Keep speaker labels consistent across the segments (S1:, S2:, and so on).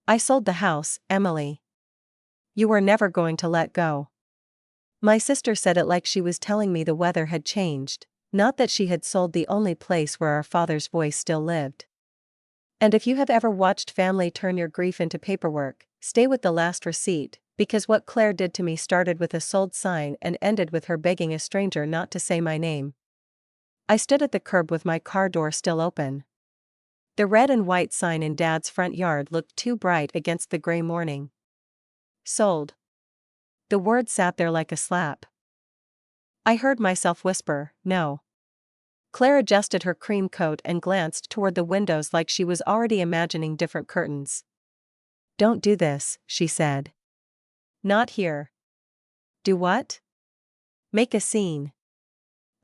S1: I sold the house, Emily. You were never going to let go. My sister said it like she was telling me the weather had changed, not that she had sold the only place where our father's voice still lived. And if you have ever watched family turn your grief into paperwork, stay with the last receipt, because what Claire did to me started with a sold sign and ended with her begging a stranger not to say my name. I stood at the curb with my car door still open. The red and white sign in Dad's front yard looked too bright against the gray morning. Sold. The word sat there like a slap. I heard myself whisper, "No." Claire adjusted her cream coat and glanced toward the windows like she was already imagining different curtains. "Don't do this," she said. "Not here." "Do what?" "Make a scene."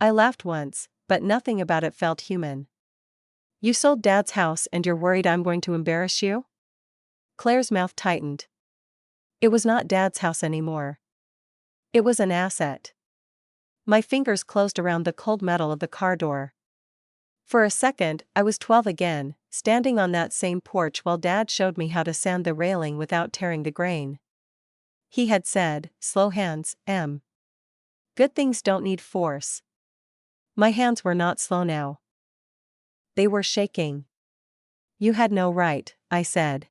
S1: I laughed once, but nothing about it felt human. "You sold Dad's house and you're worried I'm going to embarrass you?" Claire's mouth tightened. It was not Dad's house anymore. It was an asset. My fingers closed around the cold metal of the car door. For a second, I was 12 again, standing on that same porch while Dad showed me how to sand the railing without tearing the grain. He had said, "Slow hands, Em. Good things don't need force." My hands were not slow now. They were shaking. "You had no right," I said.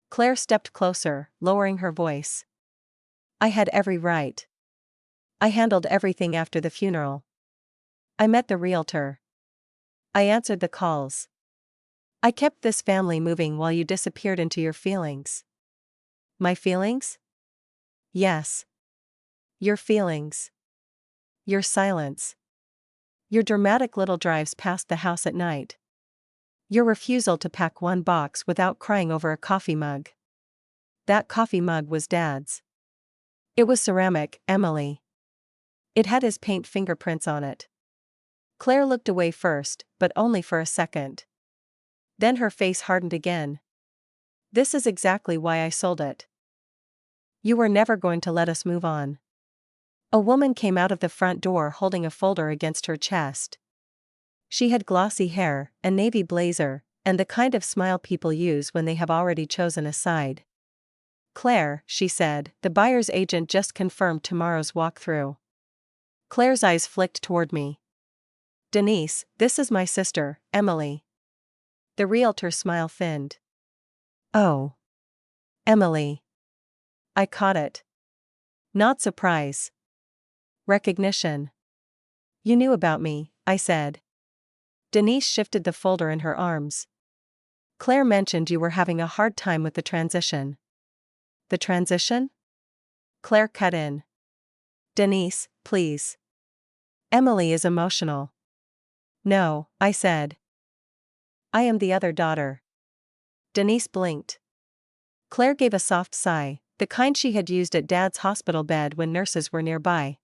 S1: Claire stepped closer, lowering her voice. "I had every right. I handled everything after the funeral. I met the realtor. I answered the calls. I kept this family moving while you disappeared into your feelings." "My feelings?" "Yes. Your feelings. Your silence. Your dramatic little drives past the house at night. Your refusal to pack one box without crying over a coffee mug. That coffee mug was Dad's. It was ceramic, Emily. It had his paint fingerprints on it." Claire looked away first, but only for a second. Then her face hardened again. "This is exactly why I sold it. You were never going to let us move on." A woman came out of the front door holding a folder against her chest. She had glossy hair, a navy blazer, and the kind of smile people use when they have already chosen a side. "Claire," she said, "the buyer's agent just confirmed tomorrow's walkthrough." Claire's eyes flicked toward me. "Denise, this is my sister, Emily." The realtor's smile thinned. "Oh. Emily." I caught it. Not surprise. Recognition. "You knew about me," I said. Denise shifted the folder in her arms. "Claire mentioned you were having a hard time with the transition." "The transition?" Claire cut in. "Denise, please. Emily is emotional." "No," I said. "I am the other daughter." Denise blinked. Claire gave a soft sigh, the kind she had used at Dad's hospital bed when nurses were nearby.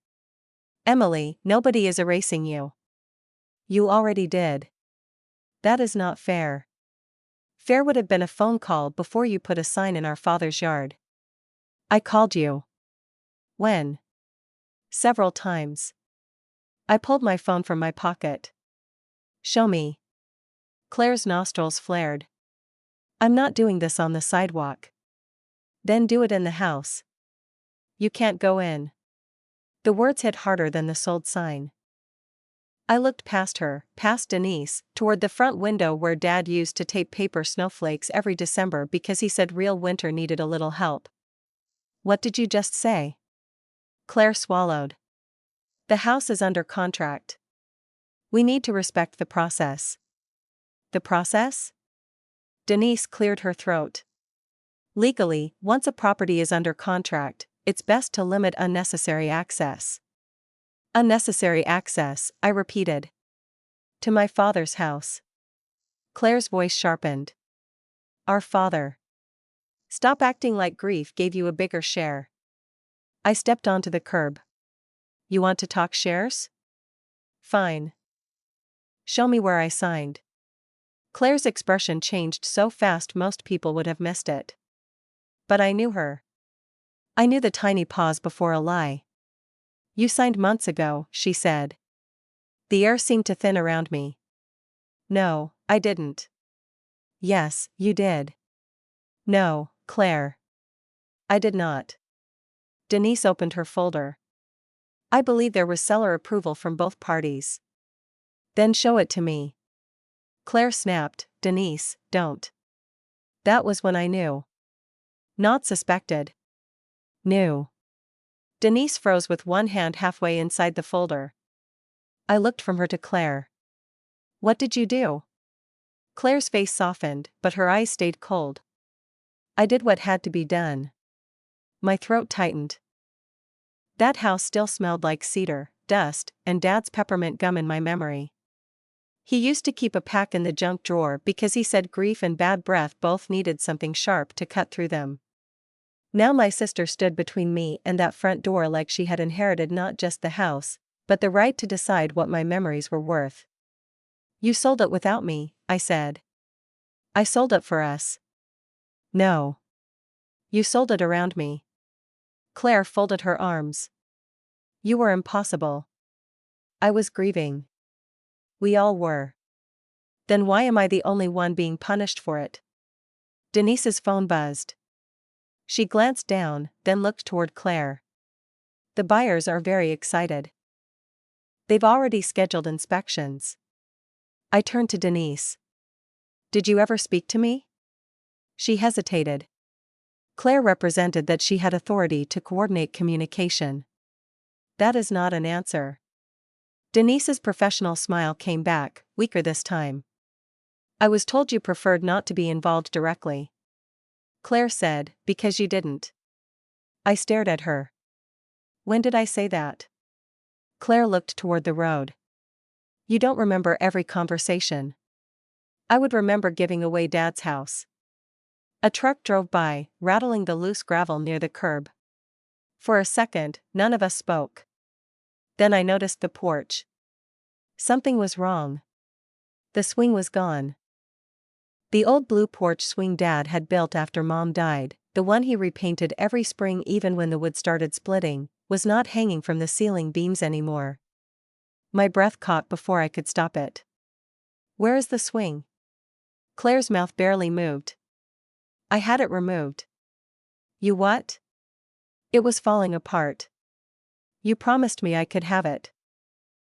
S1: "Emily, nobody is erasing you. You already did." "That is not fair." "Fair would have been a phone call before you put a sign in our father's yard." "I called you." "When?" "Several times." I pulled my phone from my pocket. "Show me." Claire's nostrils flared. "I'm not doing this on the sidewalk." "Then do it in the house." "You can't go in." The words hit harder than the sold sign. I looked past her, past Denise, toward the front window where Dad used to tape paper snowflakes every December because he said real winter needed a little help. "What did you just say?" Claire swallowed. "The house is under contract. We need to respect the process." "The process?" Denise cleared her throat. "Legally, once a property is under contract, it's best to limit unnecessary access." "Unnecessary access," I repeated. "To my father's house." Claire's voice sharpened. "Our father. Stop acting like grief gave you a bigger share." I stepped onto the curb. "You want to talk shares? Fine. Show me where I signed." Claire's expression changed so fast most people would have missed it. But I knew her. I knew the tiny pause before a lie. "You signed months ago," she said. The air seemed to thin around me. "No, I didn't." "Yes, you did." No, Claire. I did not. Denise opened her folder. I believe there was seller approval from both parties. Then show it to me. Claire snapped, Denise, don't. That was when I knew. Not suspected. Knew. Denise froze with one hand halfway inside the folder. I looked from her to Claire. What did you do? Claire's face softened, but her eyes stayed cold. I did what had to be done. My throat tightened. That house still smelled like cedar, dust, and Dad's peppermint gum in my memory. He used to keep a pack in the junk drawer because he said grief and bad breath both needed something sharp to cut through them. Now my sister stood between me and that front door like she had inherited not just the house, but the right to decide what my memories were worth. You sold it without me, I said. I sold it for us. No. You sold it around me. Claire folded her arms. You were impossible. I was grieving. We all were. Then why am I the only one being punished for it? Denise's phone buzzed. She glanced down, then looked toward Claire. The buyers are very excited. They've already scheduled inspections. I turned to Denise. Did you ever speak to me? She hesitated. Claire represented that she had authority to coordinate communication. That is not an answer. Denise's professional smile came back, weaker this time. I was told you preferred not to be involved directly. Claire said, because you didn't. I stared at her. When did I say that? Claire looked toward the road. You don't remember every conversation. I would remember giving away Dad's house. A truck drove by, rattling the loose gravel near the curb. For a second, none of us spoke. Then I noticed the porch. Something was wrong. The swing was gone. The old blue porch swing Dad had built after Mom died, the one he repainted every spring even when the wood started splitting, was not hanging from the ceiling beams anymore. My breath caught before I could stop it. Where is the swing? Claire's mouth barely moved. I had it removed. You what? It was falling apart. You promised me I could have it.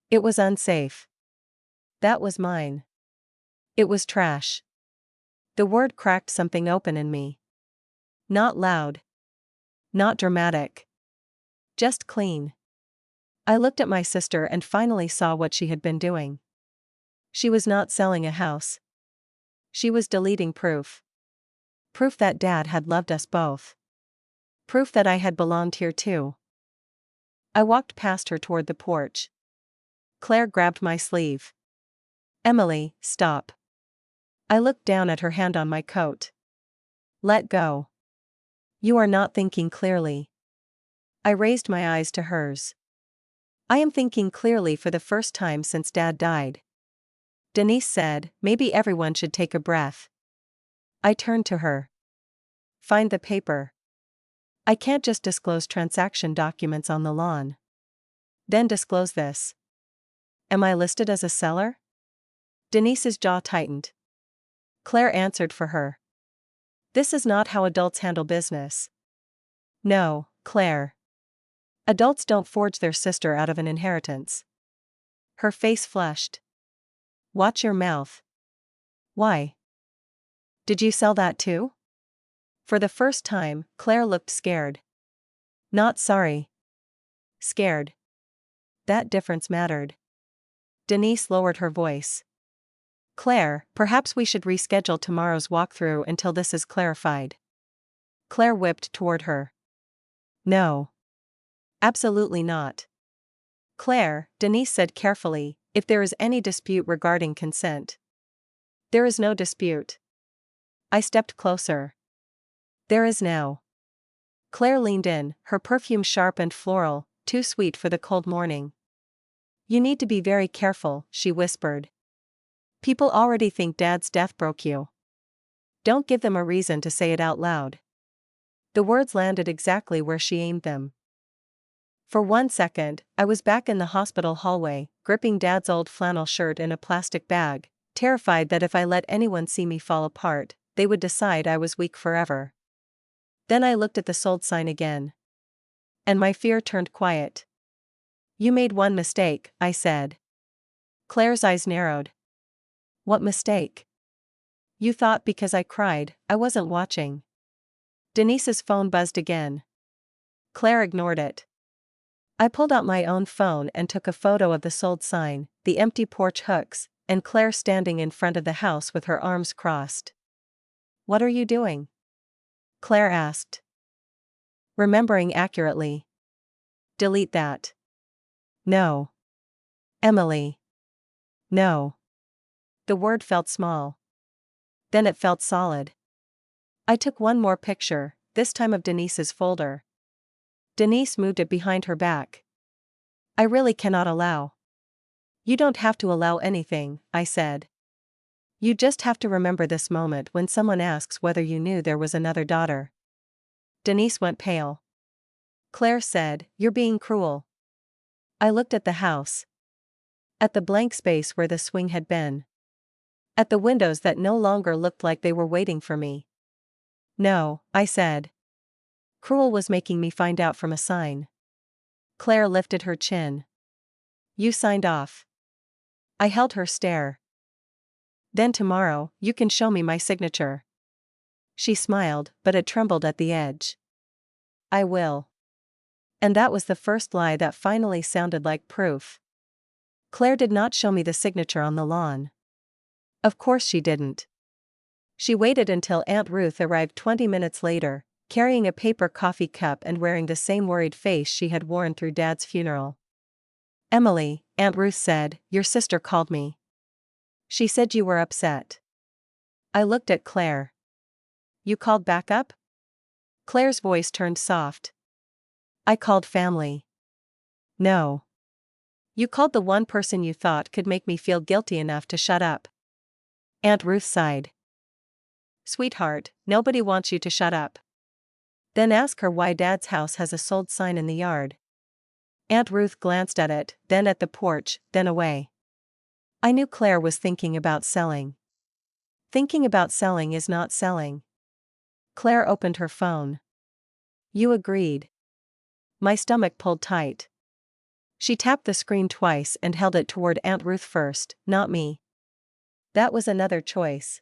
S1: It was unsafe. That was mine. It was trash. The word cracked something open in me. Not loud. Not dramatic. Just clean. I looked at my sister and finally saw what she had been doing. She was not selling a house. She was deleting proof. Proof that Dad had loved us both. Proof that I had belonged here too. I walked past her toward the porch. Claire grabbed my sleeve. Emily, stop. I looked down at her hand on my coat. Let go. You are not thinking clearly. I raised my eyes to hers. I am thinking clearly for the first time since Dad died. Denise said, maybe everyone should take a breath. I turned to her. Find the paper. I can't just disclose transaction documents on the lawn. Then disclose this. Am I listed as a seller? Denise's jaw tightened. Claire answered for her. This is not how adults handle business. No, Claire. Adults don't forge their sister out of an inheritance. Her face flushed. Watch your mouth. Why? Did you sell that too? For the first time, Claire looked scared. Not sorry. Scared. That difference mattered. Denise lowered her voice. Claire, perhaps we should reschedule tomorrow's walkthrough until this is clarified. Claire whipped toward her. No. Absolutely not. Claire, Denise said carefully, if there is any dispute regarding consent. There is no dispute. I stepped closer. There is now. Claire leaned in, her perfume sharp and floral, too sweet for the cold morning. You need to be very careful, she whispered. People already think Dad's death broke you. Don't give them a reason to say it out loud. The words landed exactly where she aimed them. For 1 second, I was back in the hospital hallway, gripping Dad's old flannel shirt in a plastic bag, terrified that if I let anyone see me fall apart, they would decide I was weak forever. Then I looked at the sold sign again. And my fear turned quiet. You made one mistake, I said. Claire's eyes narrowed. What mistake? You thought because I cried, I wasn't watching. Denise's phone buzzed again. Claire ignored it. I pulled out my own phone and took a photo of the sold sign, the empty porch hooks, and Claire standing in front of the house with her arms crossed. What are you doing? Claire asked. Remembering accurately. Delete that. No. Emily. No. The word felt small. Then it felt solid. I took one more picture, this time of Denise's folder. Denise moved it behind her back. I really cannot allow. You don't have to allow anything, I said. You just have to remember this moment when someone asks whether you knew there was another daughter. Denise went pale. Claire said, You're being cruel. I looked at the house. At the blank space where the swing had been. At the windows that no longer looked like they were waiting for me. No, I said. Cruel was making me find out from a sign. Claire lifted her chin. You signed off. I held her stare. Then tomorrow, you can show me my signature. She smiled, but it trembled at the edge. I will. And that was the first lie that finally sounded like proof. Claire did not show me the signature on the lawn. Of course she didn't. She waited until Aunt Ruth arrived 20 minutes later, carrying a paper coffee cup and wearing the same worried face she had worn through Dad's funeral. Emily, Aunt Ruth said, your sister called me. She said you were upset. I looked at Claire. You called back up? Claire's voice turned soft. I called family. No. You called the one person you thought could make me feel guilty enough to shut up. Aunt Ruth sighed. Sweetheart, nobody wants you to shut up. Then ask her why Dad's house has a sold sign in the yard. Aunt Ruth glanced at it, then at the porch, then away. I knew Claire was thinking about selling. Thinking about selling is not selling. Claire opened her phone. You agreed. My stomach pulled tight. She tapped the screen twice and held it toward Aunt Ruth first, not me. That was another choice.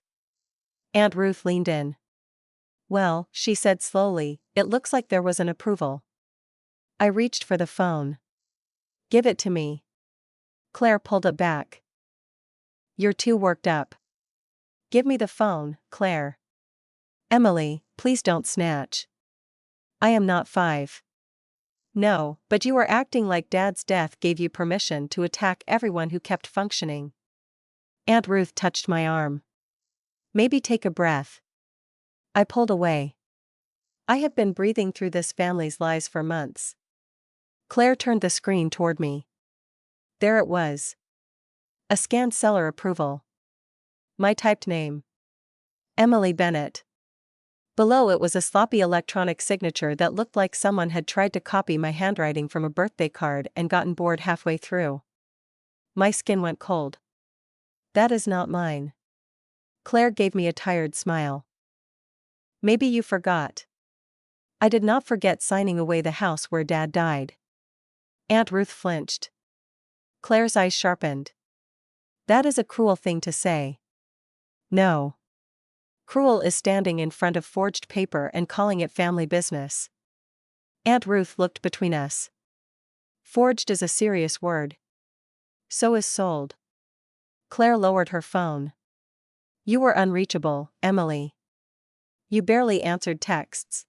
S1: Aunt Ruth leaned in. Well, she said slowly, it looks like there was an approval. I reached for the phone. Give it to me. Claire pulled it back. You're too worked up. Give me the phone, Claire. Emily, please don't snatch. I am not 5. No, but you were acting like Dad's death gave you permission to attack everyone who kept functioning. Aunt Ruth touched my arm. Maybe take a breath. I pulled away. I have been breathing through this family's lies for months. Claire turned the screen toward me. There it was. A scanned seller approval. My typed name. Emily Bennett. Below it was a sloppy electronic signature that looked like someone had tried to copy my handwriting from a birthday card and gotten bored halfway through. My skin went cold. That is not mine. Claire gave me a tired smile. Maybe you forgot. I did not forget signing away the house where Dad died. Aunt Ruth flinched. Claire's eyes sharpened. That is a cruel thing to say. No. Cruel is standing in front of forged paper and calling it family business. Aunt Ruth looked between us. Forged is a serious word. So is sold. Claire lowered her phone. You were unreachable, Emily. You barely answered texts.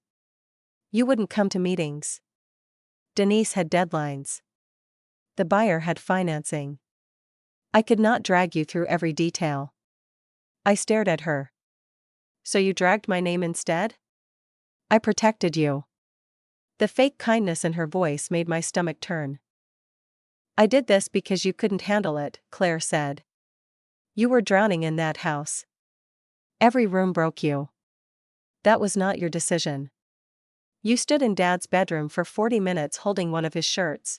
S1: You wouldn't come to meetings. Denise had deadlines. The buyer had financing. I could not drag you through every detail. I stared at her. So you dragged my name instead? I protected you. The fake kindness in her voice made my stomach turn. I did this because you couldn't handle it, Claire said. You were drowning in that house. Every room broke you. That was not your decision. You stood in Dad's bedroom for 40 minutes holding one of his shirts.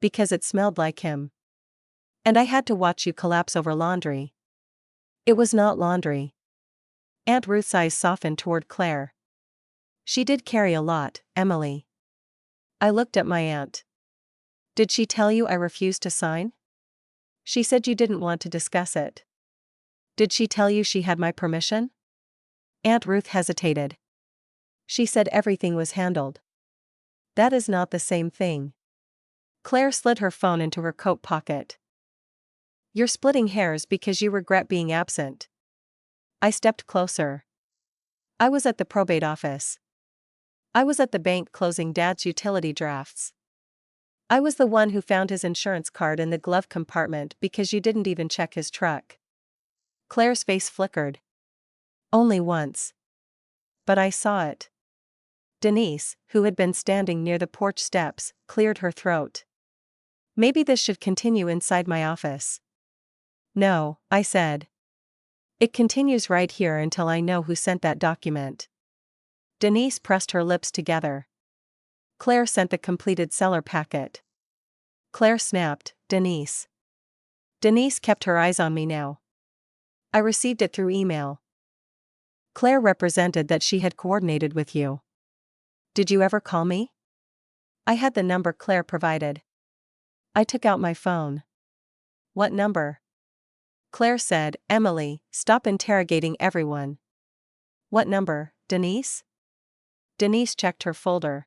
S1: Because it smelled like him. And I had to watch you collapse over laundry. It was not laundry. Aunt Ruth's eyes softened toward Claire. She did carry a lot, Emily. I looked at my aunt. Did she tell you I refused to sign? She said you didn't want to discuss it. Did she tell you she had my permission? Aunt Ruth hesitated. She said everything was handled. That is not the same thing. Claire slid her phone into her coat pocket. You're splitting hairs because you regret being absent. I stepped closer. I was at the probate office. I was at the bank closing Dad's utility drafts. I was the one who found his insurance card in the glove compartment because you didn't even check his truck. Claire's face flickered. Only once. But I saw it. Denise, who had been standing near the porch steps, cleared her throat. Maybe this should continue inside my office. No, I said. It continues right here until I know who sent that document. Denise pressed her lips together. Claire sent the completed seller packet. Claire snapped, Denise. Denise kept her eyes on me now. I received it through email. Claire represented that she had coordinated with you. Did you ever call me? I had the number Claire provided. I took out my phone. What number? Claire said, Emily, stop interrogating everyone. What number, Denise? Denise checked her folder.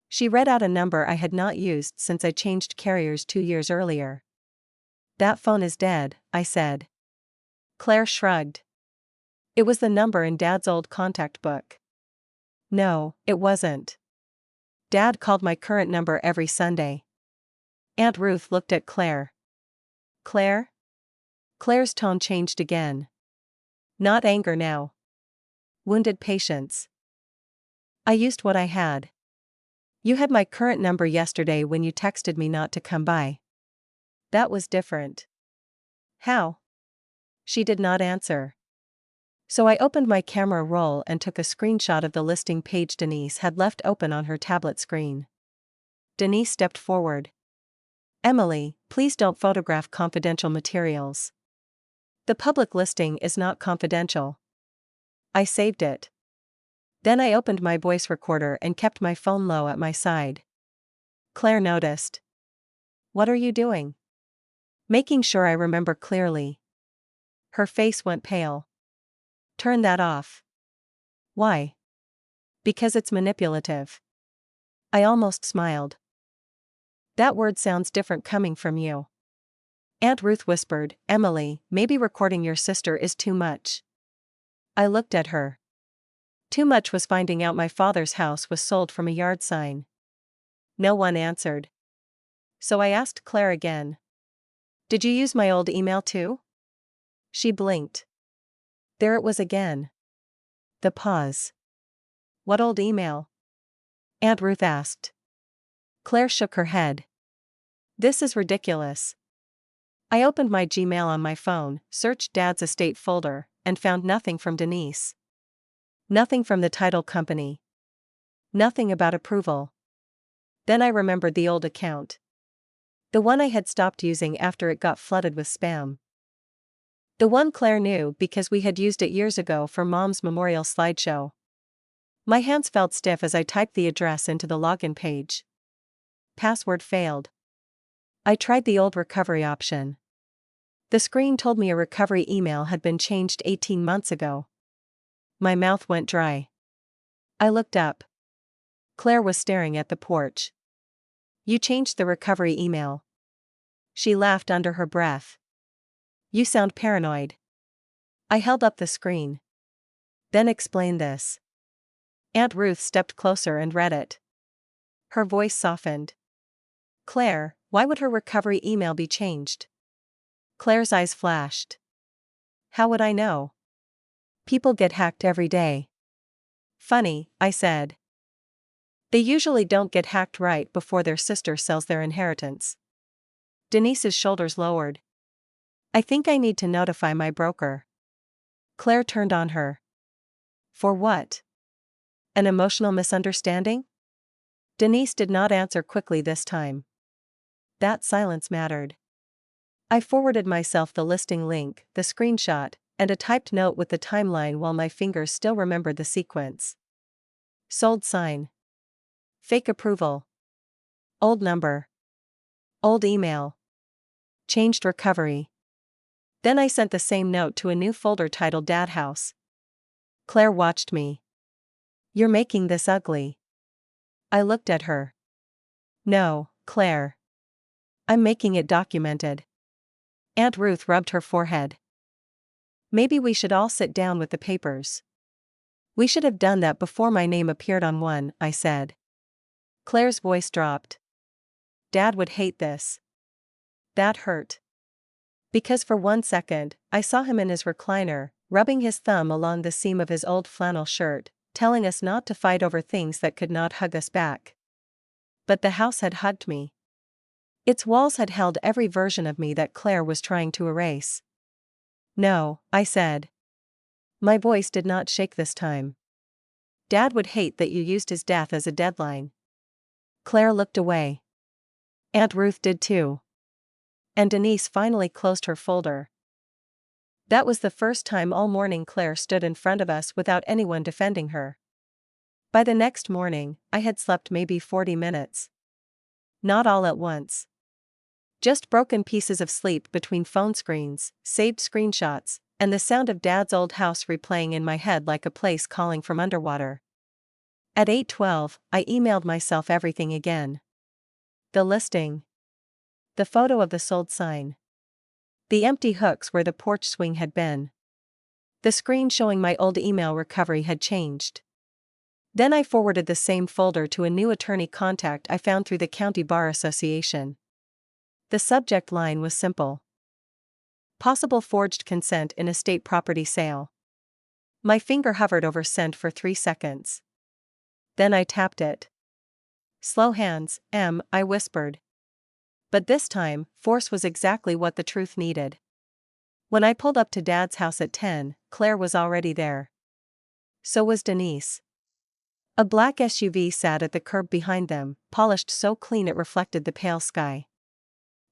S1: She read out a number I had not used since I changed carriers 2 years earlier. That phone is dead, I said. Claire shrugged. It was the number in Dad's old contact book. No, it wasn't. Dad called my current number every Sunday. Aunt Ruth looked at Claire. Claire? Claire's tone changed again. Not anger now. Wounded patience. I used what I had. You had my current number yesterday when you texted me not to come by. That was different. How? She did not answer. So I opened my camera roll and took a screenshot of the listing page Denise had left open on her tablet screen. Denise stepped forward. Emily, please don't photograph confidential materials. The public listing is not confidential. I saved it. Then I opened my voice recorder and kept my phone low at my side. Claire noticed. What are you doing? Making sure I remember clearly. Her face went pale. Turn that off. Why? Because it's manipulative. I almost smiled. That word sounds different coming from you. Aunt Ruth whispered, Emily, maybe recording your sister is too much. I looked at her. Too much was finding out my father's house was sold from a yard sign. No one answered. So I asked Claire again. Did you use my old email too? She blinked. There it was again. The pause. What old email? Aunt Ruth asked. Claire shook her head. This is ridiculous. I opened my Gmail on my phone, searched Dad's estate folder, and found nothing from Denise. Nothing from the title company. Nothing about approval. Then I remembered the old account. The one I had stopped using after it got flooded with spam. The one Claire knew because we had used it years ago for Mom's memorial slideshow. My hands felt stiff as I typed the address into the login page. Password failed. I tried the old recovery option. The screen told me a recovery email had been changed 18 months ago. My mouth went dry. I looked up. Claire was staring at the porch. You changed the recovery email. She laughed under her breath. You sound paranoid. I held up the screen. Then explain this. Aunt Ruth stepped closer and read it. Her voice softened. Claire, why would her recovery email be changed? Claire's eyes flashed. How would I know? People get hacked every day. Funny, I said. They usually don't get hacked right before their sister sells their inheritance. Denise's shoulders lowered. I think I need to notify my broker. Claire turned on her. For what? An emotional misunderstanding? Denise did not answer quickly this time. That silence mattered. I forwarded myself the listing link, the screenshot, and a typed note with the timeline while my fingers still remembered the sequence. Sold sign. Fake approval. Old number. Old email. Changed recovery. Then I sent the same note to a new folder titled Dad House. Claire watched me. You're making this ugly. I looked at her. No, Claire. I'm making it documented. Aunt Ruth rubbed her forehead. Maybe we should all sit down with the papers. We should have done that before my name appeared on one, I said. Claire's voice dropped. Dad would hate this. That hurt. Because for 1 second, I saw him in his recliner, rubbing his thumb along the seam of his old flannel shirt, telling us not to fight over things that could not hug us back. But the house had hugged me. Its walls had held every version of me that Claire was trying to erase. No, I said. My voice did not shake this time. Dad would hate that you used his death as a deadline. Claire looked away. Aunt Ruth did too. And Denise finally closed her folder. That was the first time all morning Claire stood in front of us without anyone defending her. By the next morning, I had slept maybe 40 minutes. Not all at once. Just broken pieces of sleep between phone screens, saved screenshots, and the sound of Dad's old house replaying in my head like a place calling from underwater. At 8:12, I emailed myself everything again. The listing. The photo of the sold sign. The empty hooks where the porch swing had been. The screen showing my old email recovery had changed. Then I forwarded the same folder to a new attorney contact I found through the County Bar Association. The subject line was simple. Possible forged consent in estate property sale. My finger hovered over send for 3 seconds. Then I tapped it. Slow hands, I whispered. But this time, force was exactly what the truth needed. When I pulled up to Dad's house at 10, Claire was already there. So was Denise. A black SUV sat at the curb behind them, polished so clean it reflected the pale sky.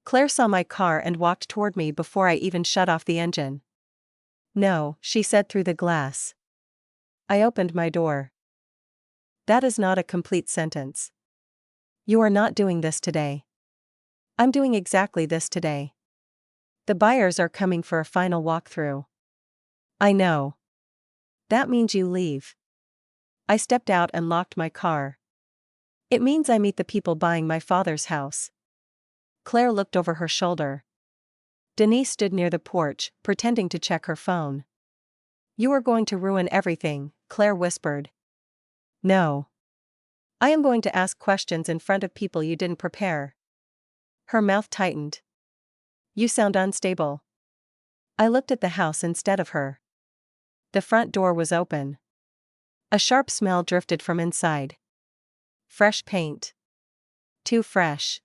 S1: Claire saw my car and walked toward me before I even shut off the engine. No, she said through the glass. I opened my door. That is not a complete sentence. You are not doing this today. I'm doing exactly this today. The buyers are coming for a final walkthrough. I know. That means you leave. I stepped out and locked my car. It means I meet the people buying my father's house. Claire looked over her shoulder. Denise stood near the porch, pretending to check her phone. You are going to ruin everything, Claire whispered. No. I am going to ask questions in front of people you didn't prepare. Her mouth tightened. You sound unstable. I looked at the house instead of her. The front door was open. A sharp smell drifted from inside. Fresh paint. Too fresh.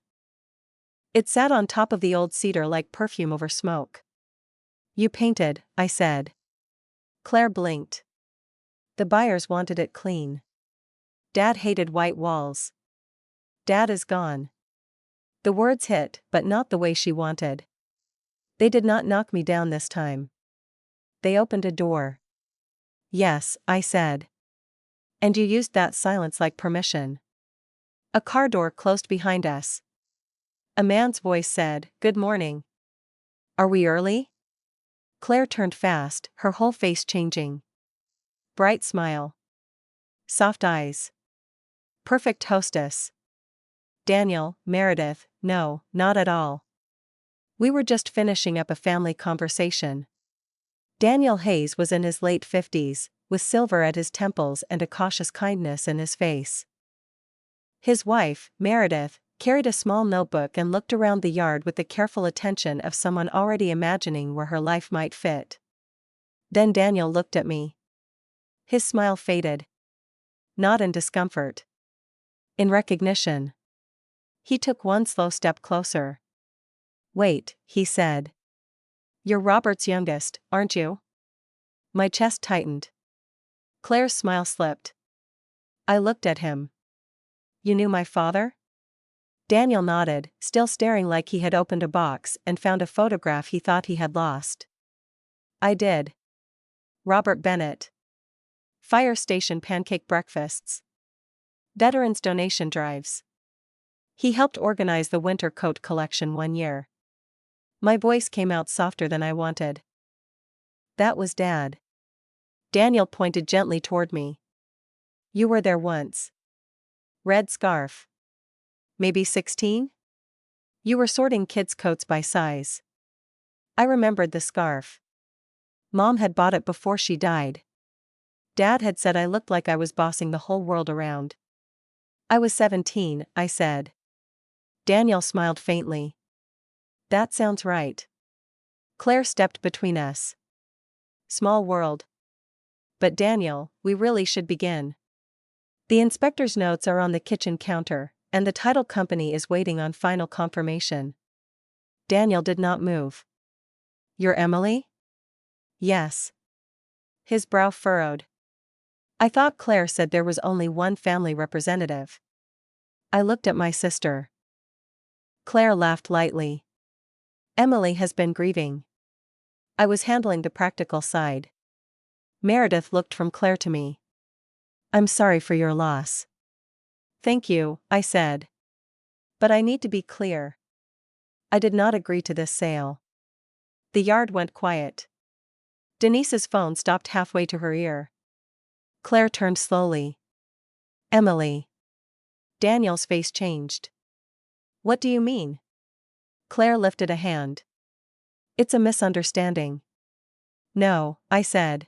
S1: It sat on top of the old cedar like perfume over smoke. You painted, I said. Claire blinked. The buyers wanted it clean. Dad hated white walls. Dad is gone. The words hit, but not the way she wanted. They did not knock me down this time. They opened a door. Yes, I said. And you used that silence like permission. A car door closed behind us. A man's voice said, "Good morning. Are we early?" Claire turned fast, her whole face changing. Bright smile. Soft eyes. Perfect hostess. Daniel, Meredith, no, not at all. We were just finishing up a family conversation. Daniel Hayes was in his late 50s, with silver at his temples and a cautious kindness in his face. His wife, Meredith, carried a small notebook and looked around the yard with the careful attention of someone already imagining where her life might fit. Then Daniel looked at me. His smile faded. Not in discomfort. In recognition. He took one slow step closer. Wait, he said. You're Robert's youngest, aren't you? My chest tightened. Claire's smile slipped. I looked at him. You knew my father? Daniel nodded, still staring like he had opened a box and found a photograph he thought he had lost. I did. Robert Bennett. Fire station pancake breakfasts. Veterans donation drives. He helped organize the winter coat collection one year. My voice came out softer than I wanted. That was Dad. Daniel pointed gently toward me. You were there once. Red scarf. Maybe 16? You were sorting kids' coats by size. I remembered the scarf. Mom had bought it before she died. Dad had said I looked like I was bossing the whole world around. I was 17, I said. Daniel smiled faintly. That sounds right. Claire stepped between us. Small world. But Daniel, we really should begin. The inspector's notes are on the kitchen counter, and the title company is waiting on final confirmation. Daniel did not move. You're Emily? Yes. His brow furrowed. I thought Claire said there was only one family representative. I looked at my sister. Claire laughed lightly. Emily has been grieving. I was handling the practical side. Meredith looked from Claire to me. I'm sorry for your loss. Thank you, I said. But I need to be clear. I did not agree to this sale. The yard went quiet. Denise's phone stopped halfway to her ear. Claire turned slowly. Emily. Daniel's face changed. What do you mean? Claire lifted a hand. It's a misunderstanding. No, I said.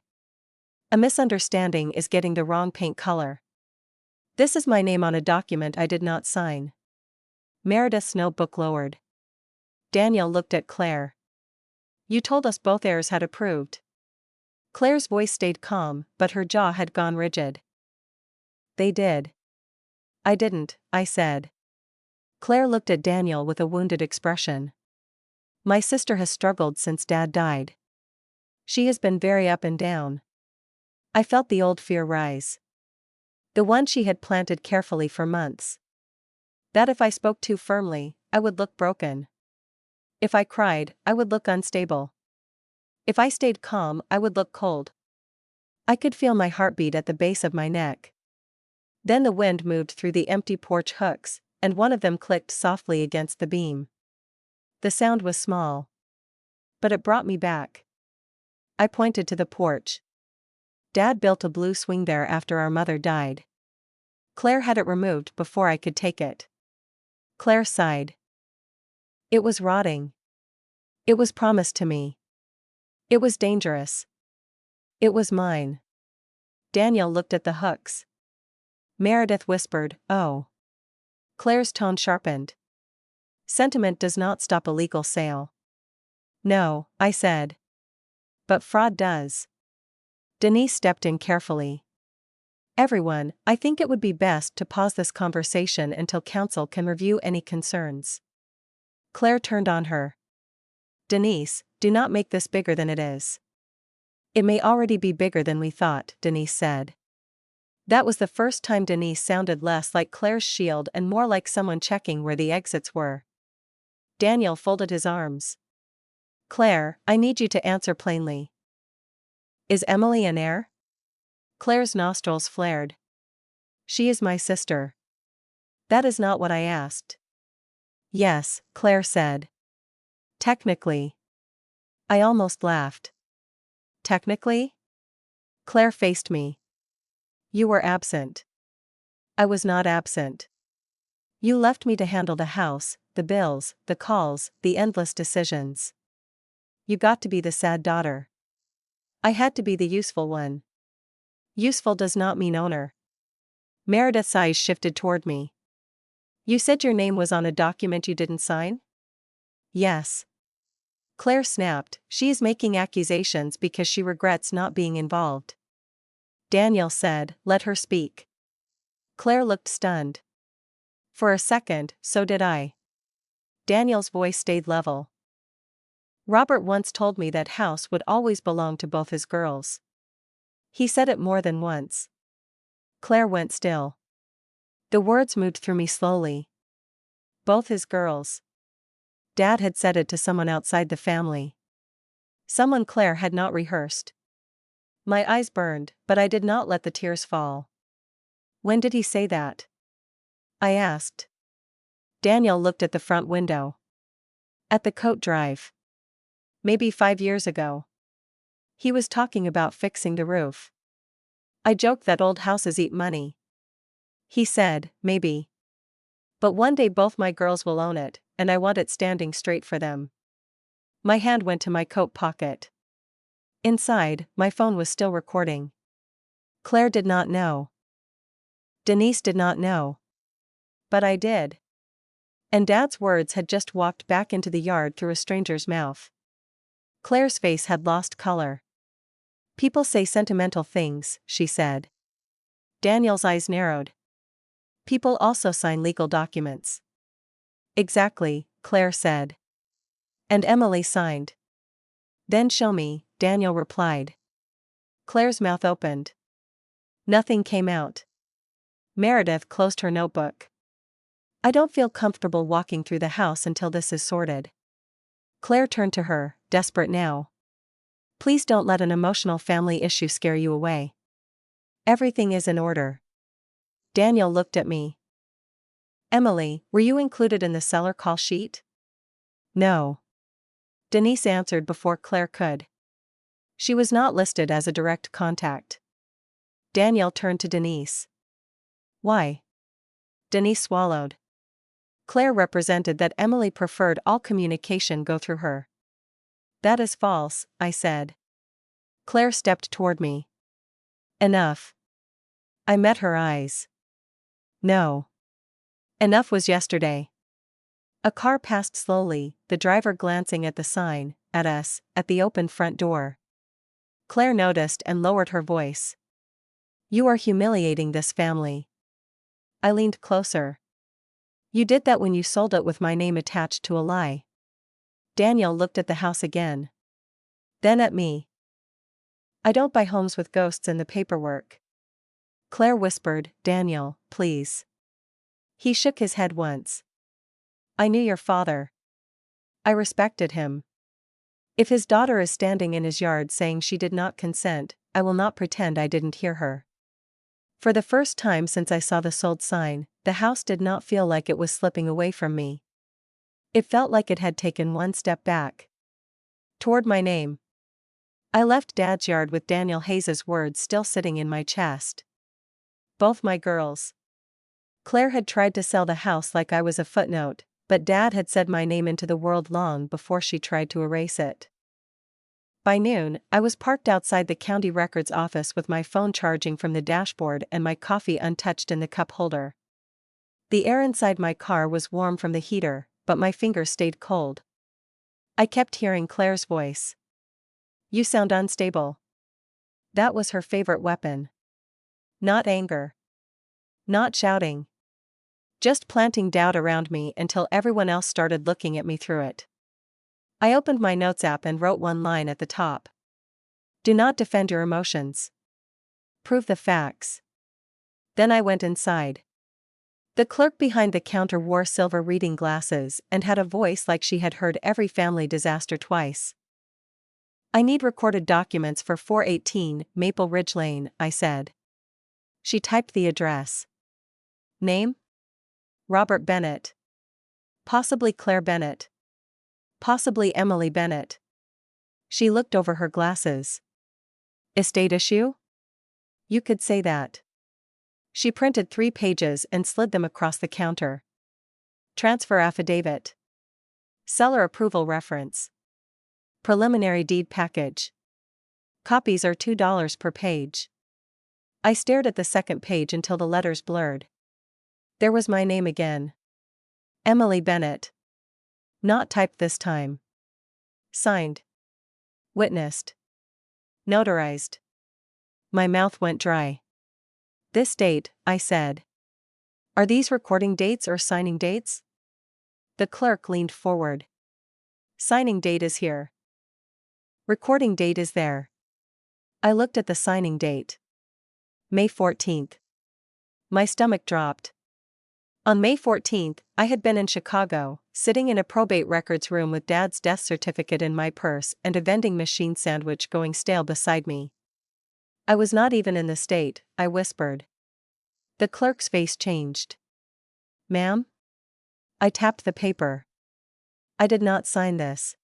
S1: A misunderstanding is getting the wrong paint color. This is my name on a document I did not sign. Meredith's notebook lowered. Daniel looked at Claire. You told us both heirs had approved. Claire's voice stayed calm, but her jaw had gone rigid. They did. I didn't, I said. Claire looked at Daniel with a wounded expression. My sister has struggled since Dad died. She has been very up and down. I felt the old fear rise. The one she had planted carefully for months. That if I spoke too firmly, I would look broken. If I cried, I would look unstable. If I stayed calm, I would look cold. I could feel my heartbeat at the base of my neck. Then the wind moved through the empty porch hooks, and one of them clicked softly against the beam. The sound was small. But it brought me back. I pointed to the porch. Dad built a blue swing there after our mother died. Claire had it removed before I could take it. Claire sighed. It was rotting. It was promised to me. It was dangerous. It was mine. Daniel looked at the hooks. Meredith whispered, "Oh." Claire's tone sharpened. Sentiment does not stop a legal sale. No, I said. But fraud does. Denise stepped in carefully. Everyone, I think it would be best to pause this conversation until counsel can review any concerns. Claire turned on her. Denise, do not make this bigger than it is. It may already be bigger than we thought, Denise said. That was the first time Denise sounded less like Claire's shield and more like someone checking where the exits were. Daniel folded his arms. Claire, I need you to answer plainly. Is Emily an heir? Claire's nostrils flared. She is my sister. That is not what I asked. Yes, Claire said. Technically. I almost laughed. Technically? Claire faced me. You were absent. I was not absent. You left me to handle the house, the bills, the calls, the endless decisions. You got to be the sad daughter. I had to be the useful one. Useful does not mean owner. Meredith's eyes shifted toward me. You said your name was on a document you didn't sign? Yes. Claire snapped, she is making accusations because she regrets not being involved. Daniel said, let her speak. Claire looked stunned. For a second, so did I. Daniel's voice stayed level. Robert once told me that house would always belong to both his girls. He said it more than once. Claire went still. The words moved through me slowly. Both his girls. Dad had said it to someone outside the family. Someone Claire had not rehearsed. My eyes burned, but I did not let the tears fall. When did he say that? I asked. Daniel looked at the front window. At the coat drive. Maybe 5 years ago. He was talking about fixing the roof. I joked that old houses eat money. He said, maybe. But one day both my girls will own it, and I want it standing straight for them. My hand went to my coat pocket. Inside, my phone was still recording. Claire did not know. Denise did not know. But I did. And Dad's words had just walked back into the yard through a stranger's mouth. Claire's face had lost color. People say sentimental things, she said. Daniel's eyes narrowed. People also sign legal documents. Exactly, Claire said. And Emily signed. Then show me, Daniel replied. Claire's mouth opened. Nothing came out. Meredith closed her notebook. I don't feel comfortable walking through the house until this is sorted. Claire turned to her, desperate now. Please don't let an emotional family issue scare you away. Everything is in order. Daniel looked at me. Emily, were you included in the seller call sheet? No. Denise answered before Claire could. She was not listed as a direct contact. Daniel turned to Denise. Why? Denise swallowed. Claire represented that Emily preferred all communication go through her. That is false, I said. Claire stepped toward me. Enough. I met her eyes. No. Enough was yesterday. A car passed slowly, the driver glancing at the sign, at us, at the open front door. Claire noticed and lowered her voice. You are humiliating this family. I leaned closer. You did that when you sold it with my name attached to a lie. Daniel looked at the house again. Then at me. I don't buy homes with ghosts in the paperwork. Claire whispered, Daniel, please. He shook his head once. I knew your father. I respected him. If his daughter is standing in his yard saying she did not consent, I will not pretend I didn't hear her. For the first time since I saw the sold sign, the house did not feel like it was slipping away from me. It felt like it had taken one step back. Toward my name. I left Dad's yard with Daniel Hayes's words still sitting in my chest. Both my girls. Claire had tried to sell the house like I was a footnote, but Dad had said my name into the world long before she tried to erase it. By noon, I was parked outside the county records office with my phone charging from the dashboard and my coffee untouched in the cup holder. The air inside my car was warm from the heater, but my fingers stayed cold. I kept hearing Claire's voice. You sound unstable. That was her favorite weapon. Not anger. Not shouting. Just planting doubt around me until everyone else started looking at me through it. I opened my notes app and wrote one line at the top. Do not defend your emotions. Prove the facts. Then I went inside. The clerk behind the counter wore silver reading glasses and had a voice like she had heard every family disaster twice. I need recorded documents for 418 Maple Ridge Lane, I said. She typed the address. Name? Robert Bennett. Possibly Claire Bennett. Possibly Emily Bennett. She looked over her glasses. Estate issue? You could say that. She printed 3 pages and slid them across the counter. Transfer affidavit. Seller approval reference. Preliminary deed package. Copies are $2 per page. I stared at the second page until the letters blurred. There was my name again. Emily Bennett. Not typed this time. Signed. Witnessed. Notarized. My mouth went dry. This date, I said. Are these recording dates or signing dates? The clerk leaned forward. Signing date is here. Recording date is there. I looked at the signing date. May 14th. My stomach dropped. On May 14th, I had been in Chicago, sitting in a probate records room with Dad's death certificate in my purse and a vending machine sandwich going stale beside me. I was not even in the state, I whispered. The clerk's face changed. Ma'am? I tapped the paper. I did not sign this.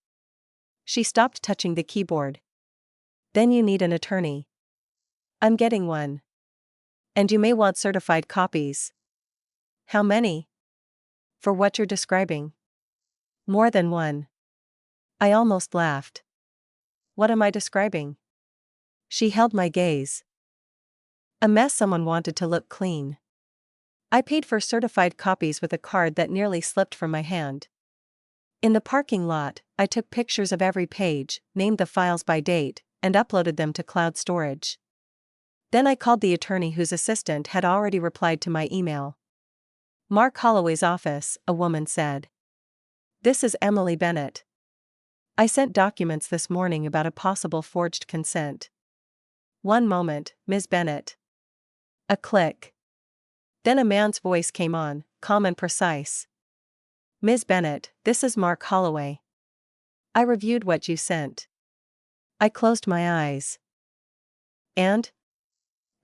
S1: She stopped touching the keyboard. Then you need an attorney. I'm getting one. And you may want certified copies. How many? For what you're describing. More than one. I almost laughed. What am I describing? She held my gaze. A mess someone wanted to look clean. I paid for certified copies with a card that nearly slipped from my hand. In the parking lot, I took pictures of every page, named the files by date, and uploaded them to cloud storage. Then I called the attorney whose assistant had already replied to my email. Mark Holloway's office, a woman said. This is Emily Bennett. I sent documents this morning about a possible forged consent. One moment, Ms. Bennett. A click. Then a man's voice came on, calm and precise. Ms. Bennett, this is Mark Holloway. I reviewed what you sent. I closed my eyes. And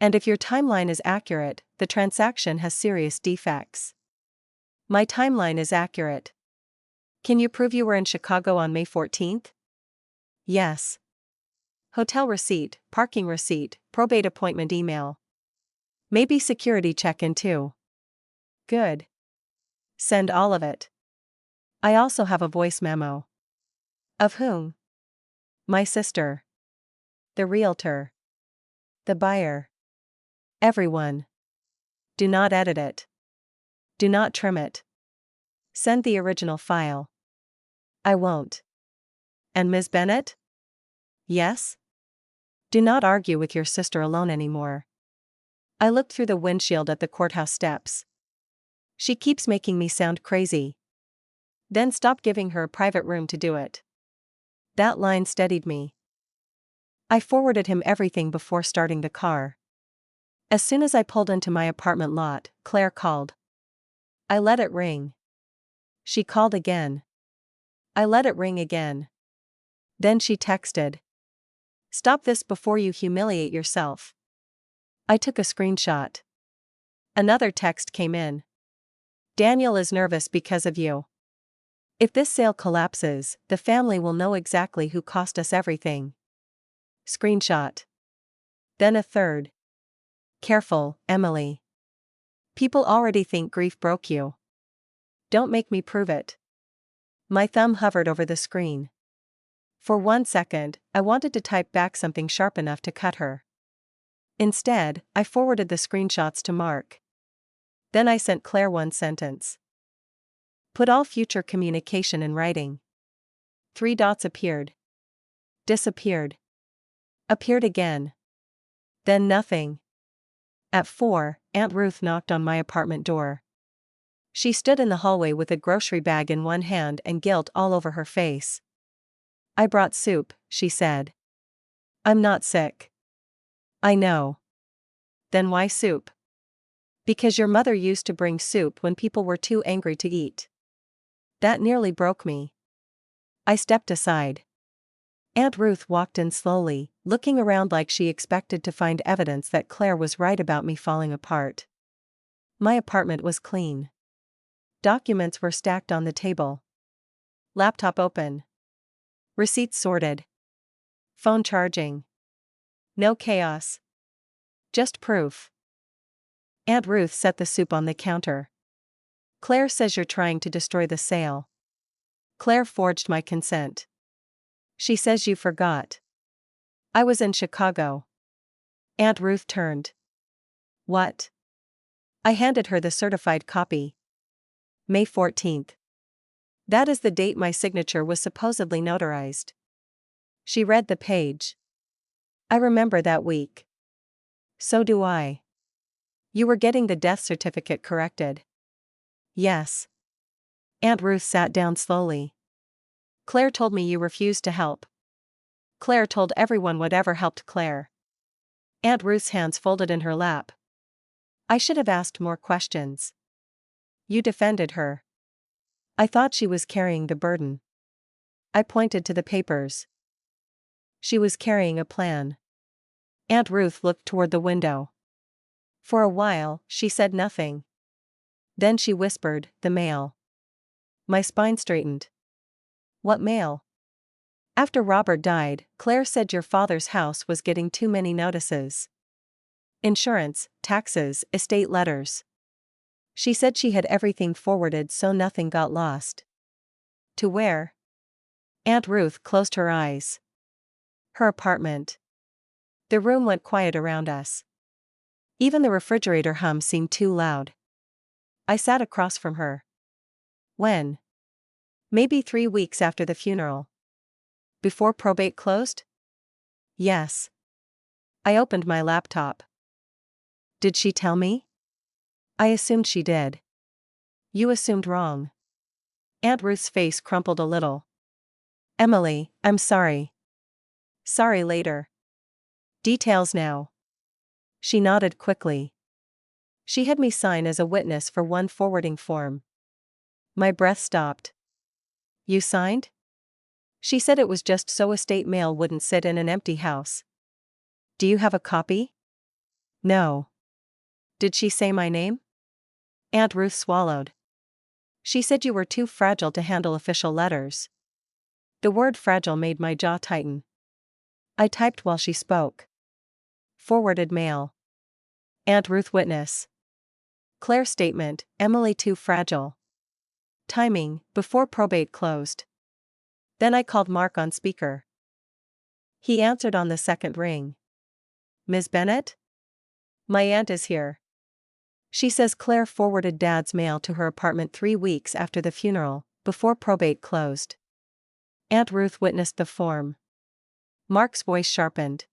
S1: if your timeline is accurate, the transaction has serious defects. My timeline is accurate. Can you prove you were in Chicago on May 14th? Yes. Hotel receipt, parking receipt, probate appointment email. Maybe security check-in too. Good. Send all of it. I also have a voice memo. Of whom? My sister. The realtor. The buyer. Everyone. Do not edit it. Do not trim it. Send the original file. I won't. And Ms. Bennett? Yes? Do not argue with your sister alone anymore. I looked through the windshield at the courthouse steps. She keeps making me sound crazy. Then stop giving her a private room to do it. That line steadied me. I forwarded him everything before starting the car. As soon as I pulled into my apartment lot, Claire called. I let it ring. She called again. I let it ring again. Then she texted. Stop this before you humiliate yourself. I took a screenshot. Another text came in. Daniel is nervous because of you. If this sale collapses, the family will know exactly who cost us everything. Screenshot. Then a third. Careful, Emily. People already think grief broke you. Don't make me prove it. My thumb hovered over the screen. For 1 second, I wanted to type back something sharp enough to cut her. Instead, I forwarded the screenshots to Mark. Then I sent Claire one sentence. Put all future communication in writing. 3 dots appeared. Disappeared. Appeared again. Then nothing. At 4, Aunt Ruth knocked on my apartment door. She stood in the hallway with a grocery bag in one hand and guilt all over her face. I brought soup, she said. I'm not sick. I know. Then why soup? Because your mother used to bring soup when people were too angry to eat. That nearly broke me. I stepped aside. Aunt Ruth walked in slowly, looking around like she expected to find evidence that Claire was right about me falling apart. My apartment was clean. Documents were stacked on the table. Laptop open. Receipts sorted. Phone charging. No chaos. Just proof. Aunt Ruth set the soup on the counter. Claire says you're trying to destroy the sale. Claire forged my consent. She says you forgot. I was in Chicago. Aunt Ruth turned. What? I handed her the certified copy. May 14th. That is the date my signature was supposedly notarized. She read the page. I remember that week. So do I. You were getting the death certificate corrected. Yes. Aunt Ruth sat down slowly. Claire told me you refused to help. Claire told everyone whatever helped Claire. Aunt Ruth's hands folded in her lap. I should have asked more questions. You defended her. I thought she was carrying the burden. I pointed to the papers. She was carrying a plan. Aunt Ruth looked toward the window. For a while, she said nothing. Then she whispered, "The mail." My spine straightened. "What mail?" "After Robert died, Claire said your father's house was getting too many notices. Insurance, taxes, estate letters. She said she had everything forwarded so nothing got lost." "To where?" Aunt Ruth closed her eyes. "Her apartment." The room went quiet around us. Even the refrigerator hum seemed too loud. I sat across from her. "When?" "Maybe 3 weeks after the funeral." "Before probate closed?" "Yes." I opened my laptop. "Did she tell me?" "I assumed she did." "You assumed wrong." Aunt Ruth's face crumpled a little. "Emily, I'm sorry." "Sorry later. Details now." She nodded quickly. She had me sign as a witness for one forwarding form. My breath stopped. "You signed?" She said it was just so estate mail wouldn't sit in an empty house. "Do you have a copy?" "No." "Did she say my name?" Aunt Ruth swallowed. "She said you were too fragile to handle official letters." The word fragile made my jaw tighten. I typed while she spoke. Forwarded mail. Aunt Ruth witness. Claire statement, Emily too fragile. Timing, before probate closed. Then I called Mark on speaker. He answered on the second ring. "Ms. Bennett? My aunt is here. She says Claire forwarded Dad's mail to her apartment 3 weeks after the funeral, before probate closed." Aunt Ruth witnessed the form. Mark's voice sharpened.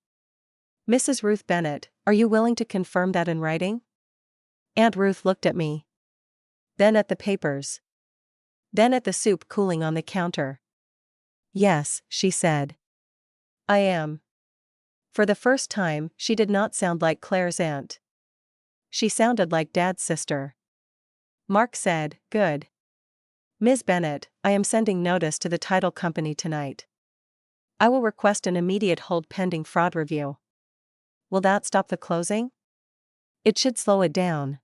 S1: "Mrs. Ruth Bennett, are you willing to confirm that in writing?" Aunt Ruth looked at me. Then at the papers. Then at the soup cooling on the counter. "Yes," she said. "I am." For the first time, she did not sound like Claire's aunt. She sounded like Dad's sister. Mark said, "Good. Ms. Bennett, I am sending notice to the title company tonight. I will request an immediate hold pending fraud review." "Will that stop the closing?" "It should slow it down.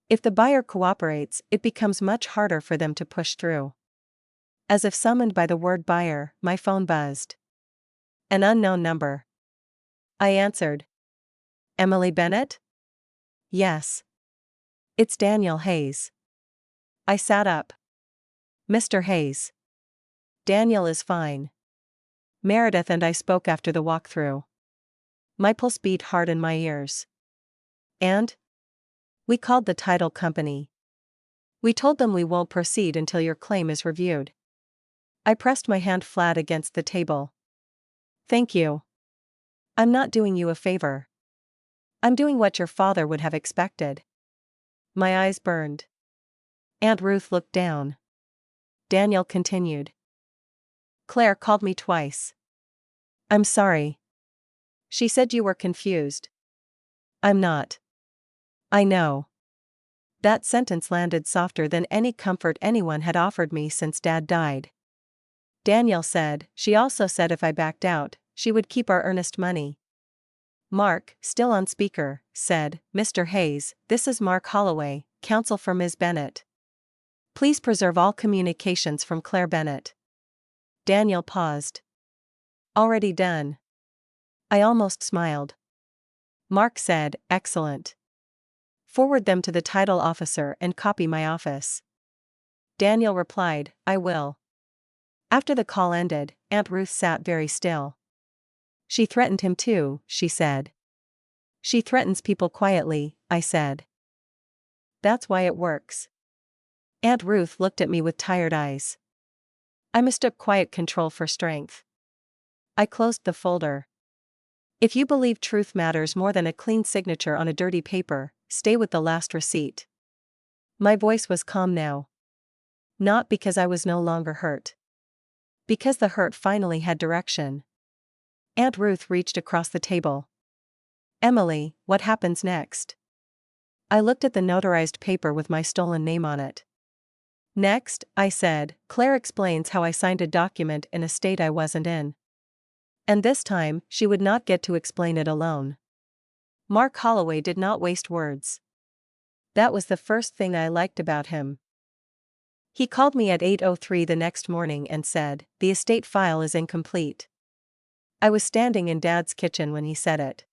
S1: If the buyer cooperates, it becomes much harder for them to push through." As if summoned by the word buyer, my phone buzzed. An unknown number. I answered. "Emily Bennett?" "Yes." "It's Daniel Hayes." I sat up. "Mr. Hayes." "Daniel is fine." Meredith and I spoke after the walkthrough. My pulse beat hard in my ears. "And?" "We called the title company. We told them we won't proceed until your claim is reviewed." I pressed my hand flat against the table. "Thank you. I'm not doing you a favor. I'm doing what your father would have expected." My eyes burned. Aunt Ruth looked down. Daniel continued. "Claire called me twice. I'm sorry. She said you were confused." "I'm not." "I know." That sentence landed softer than any comfort anyone had offered me since Dad died. Daniel said, "She also said if I backed out, she would keep our earnest money." Mark, still on speaker, said, "Mr. Hayes, this is Mark Holloway, counsel for Ms. Bennett. Please preserve all communications from Claire Bennett." Daniel paused. "Already done." I almost smiled. Mark said, "Excellent. Forward them to the title officer and copy my office." Daniel replied, "I will." After the call ended, Aunt Ruth sat very still. "She threatened him too," she said. "She threatens people quietly," I said. "That's why it works." Aunt Ruth looked at me with tired eyes. I mistook quiet control for strength. I closed the folder. "If you believe truth matters more than a clean signature on a dirty paper, stay with the last receipt." My voice was calm now. Not because I was no longer hurt. Because the hurt finally had direction. Aunt Ruth reached across the table. "Emily, what happens next?" I looked at the notarized paper with my stolen name on it. "Next," I said, "Claire explains how I signed a document in a state I wasn't in." And this time, she would not get to explain it alone. Mark Holloway did not waste words. That was the first thing I liked about him. He called me at 8:03 the next morning and said, "The estate file is incomplete." I was standing in Dad's kitchen when he said it.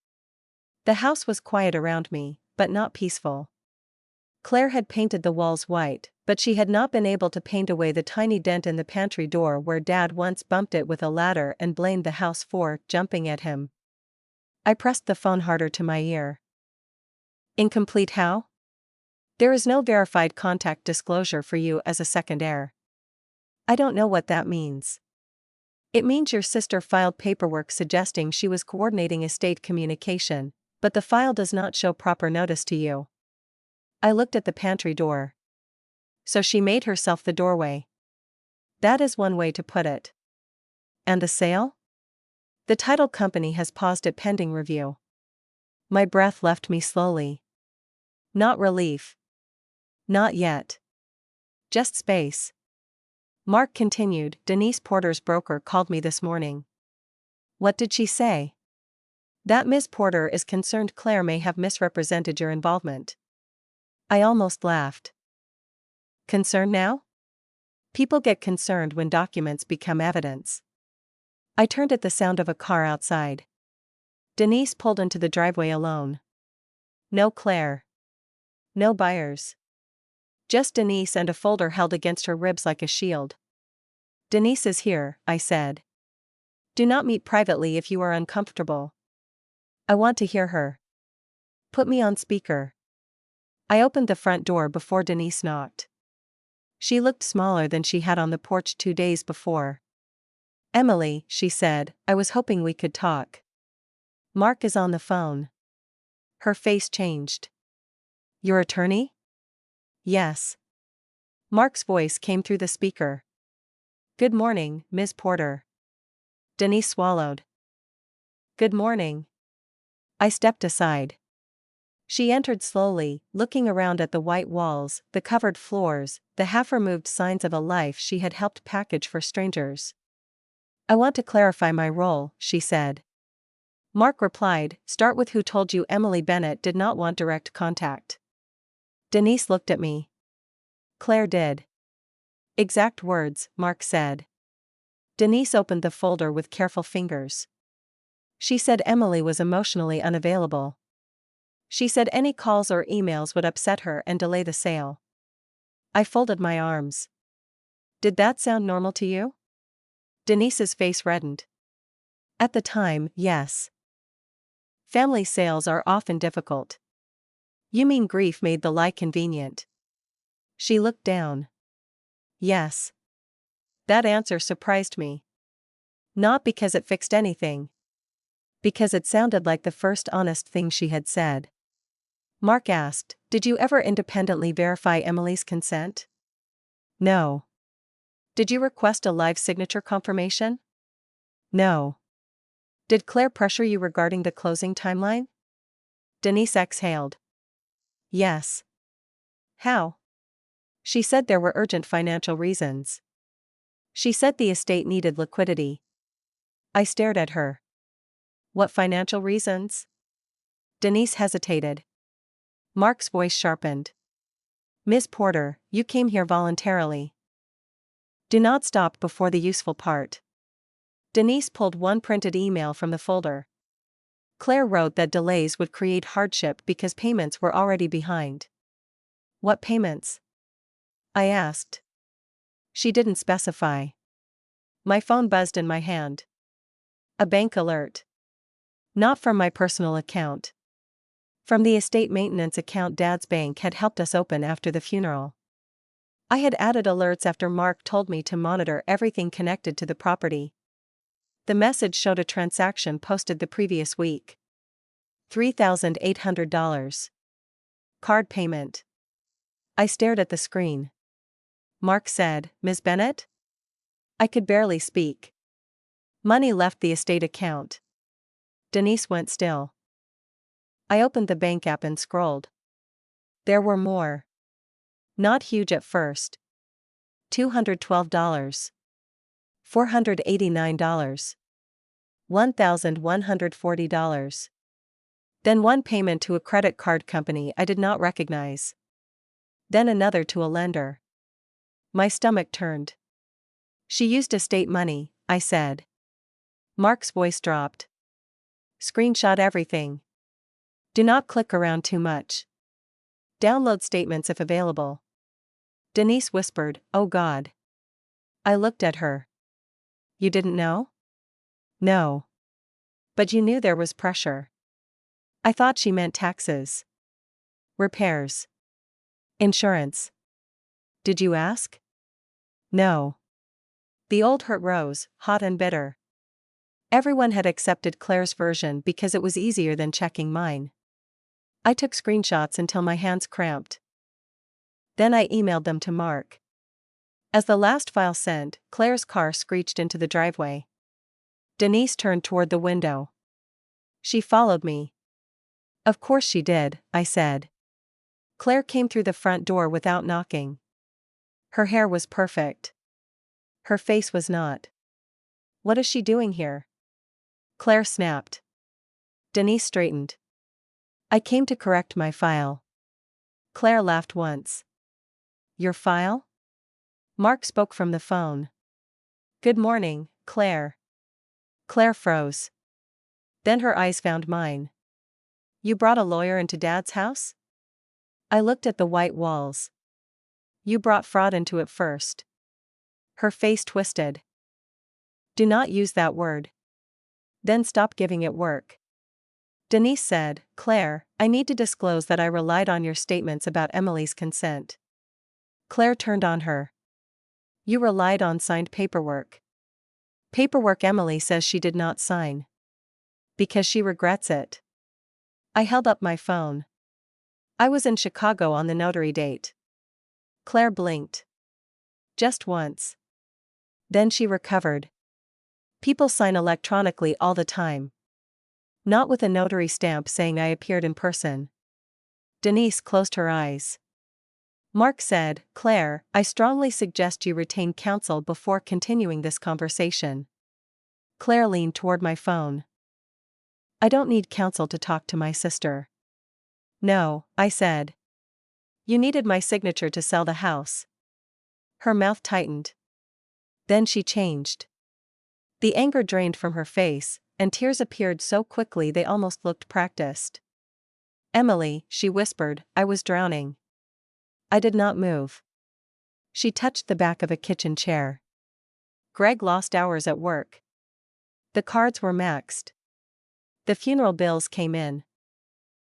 S1: The house was quiet around me, but not peaceful. Claire had painted the walls white, but she had not been able to paint away the tiny dent in the pantry door where Dad once bumped it with a ladder and blamed the house for jumping at him. I pressed the phone harder to my ear. Incomplete how? There is no verified contact disclosure for you as a second heir. I don't know what that means. It means your sister filed paperwork suggesting she was coordinating estate communication, but the file does not show proper notice to you. I looked at the pantry door. So she made herself the doorway. That is one way to put it. And the sale? The title company has paused it pending review. My breath left me slowly. Not relief. Not yet. Just space. Mark continued, Denise Porter's broker called me this morning. What did she say? That Ms. Porter is concerned Claire may have misrepresented your involvement. I almost laughed. Concerned now? People get concerned when documents become evidence. I turned at the sound of a car outside. Denise pulled into the driveway alone. No Claire. No buyers. Just Denise and a folder held against her ribs like a shield. Denise is here, I said. Do not meet privately if you are uncomfortable. I want to hear her. Put me on speaker. I opened the front door before Denise knocked. She looked smaller than she had on the porch 2 days before. Emily, she said, I was hoping we could talk. Mark is on the phone. Her face changed. Your attorney? Yes. Mark's voice came through the speaker. Good morning, Ms. Porter. Denise swallowed. Good morning. I stepped aside. She entered slowly, looking around at the white walls, the covered floors, the half-removed signs of a life she had helped package for strangers. I want to clarify my role, she said. Mark replied, start with who told you Emily Bennett did not want direct contact. Denise looked at me. Claire did. Exact words, Mark said. Denise opened the folder with careful fingers. She said Emily was emotionally unavailable. She said any calls or emails would upset her and delay the sale. I folded my arms. Did that sound normal to you? Denise's face reddened. At the time, yes. Family sales are often difficult. You mean grief made the lie convenient? She looked down. Yes. That answer surprised me. Not because it fixed anything. Because it sounded like the first honest thing she had said. Mark asked, did you ever independently verify Emily's consent? No. Did you request a live signature confirmation? No. Did Claire pressure you regarding the closing timeline? Denise exhaled. Yes. How? She said there were urgent financial reasons. She said the estate needed liquidity. I stared at her. What financial reasons? Denise hesitated. Mark's voice sharpened. Ms. Porter, you came here voluntarily. Do not stop before the useful part. Denise pulled one printed email from the folder. Claire wrote that delays would create hardship because payments were already behind. What payments? I asked. She didn't specify. My phone buzzed in my hand. A bank alert. Not from my personal account. From the estate maintenance account Dad's bank had helped us open after the funeral. I had added alerts after Mark told me to monitor everything connected to the property. The message showed a transaction posted the previous week. $3,800. Card payment. I stared at the screen. Mark said, Ms. Bennett? I could barely speak. Money left the estate account. Denise went still. I opened the bank app and scrolled. There were more. Not huge at first. $212. $489. $1,140. Then one payment to a credit card company I did not recognize. Then another to a lender. My stomach turned. She used estate money, I said. Mark's voice dropped. Screenshot everything. Do not click around too much. Download statements if available. Denise whispered, "Oh God." I looked at her. You didn't know? No. But you knew there was pressure. I thought she meant taxes. Repairs. Insurance. Did you ask? No. The old hurt rose, hot and bitter. Everyone had accepted Claire's version because it was easier than checking mine. I took screenshots until my hands cramped. Then I emailed them to Mark. As the last file sent, Claire's car screeched into the driveway. Denise turned toward the window. She followed me. Of course she did, I said. Claire came through the front door without knocking. Her hair was perfect. Her face was not. What is she doing here? Claire snapped. Denise straightened. I came to correct my file. Claire laughed once. Your file? Mark spoke from the phone. Good morning, Claire. Claire froze. Then her eyes found mine. You brought a lawyer into Dad's house? I looked at the white walls. You brought fraud into it first. Her face twisted. Do not use that word. Then stop giving it work. Denise said, Claire, I need to disclose that I relied on your statements about Emily's consent. Claire turned on her. You relied on signed paperwork. Paperwork Emily says she did not sign. Because she regrets it. I held up my phone. I was in Chicago on the notary date. Claire blinked. Just once. Then she recovered. People sign electronically all the time. Not with a notary stamp saying I appeared in person. Denise closed her eyes. Mark said, Claire, I strongly suggest you retain counsel before continuing this conversation. Claire leaned toward my phone. I don't need counsel to talk to my sister. No, I said. You needed my signature to sell the house. Her mouth tightened. Then she changed. The anger drained from her face, and tears appeared so quickly they almost looked practiced. Emily, she whispered, I was drowning. I did not move. She touched the back of a kitchen chair. Greg lost hours at work. The cards were maxed. The funeral bills came in.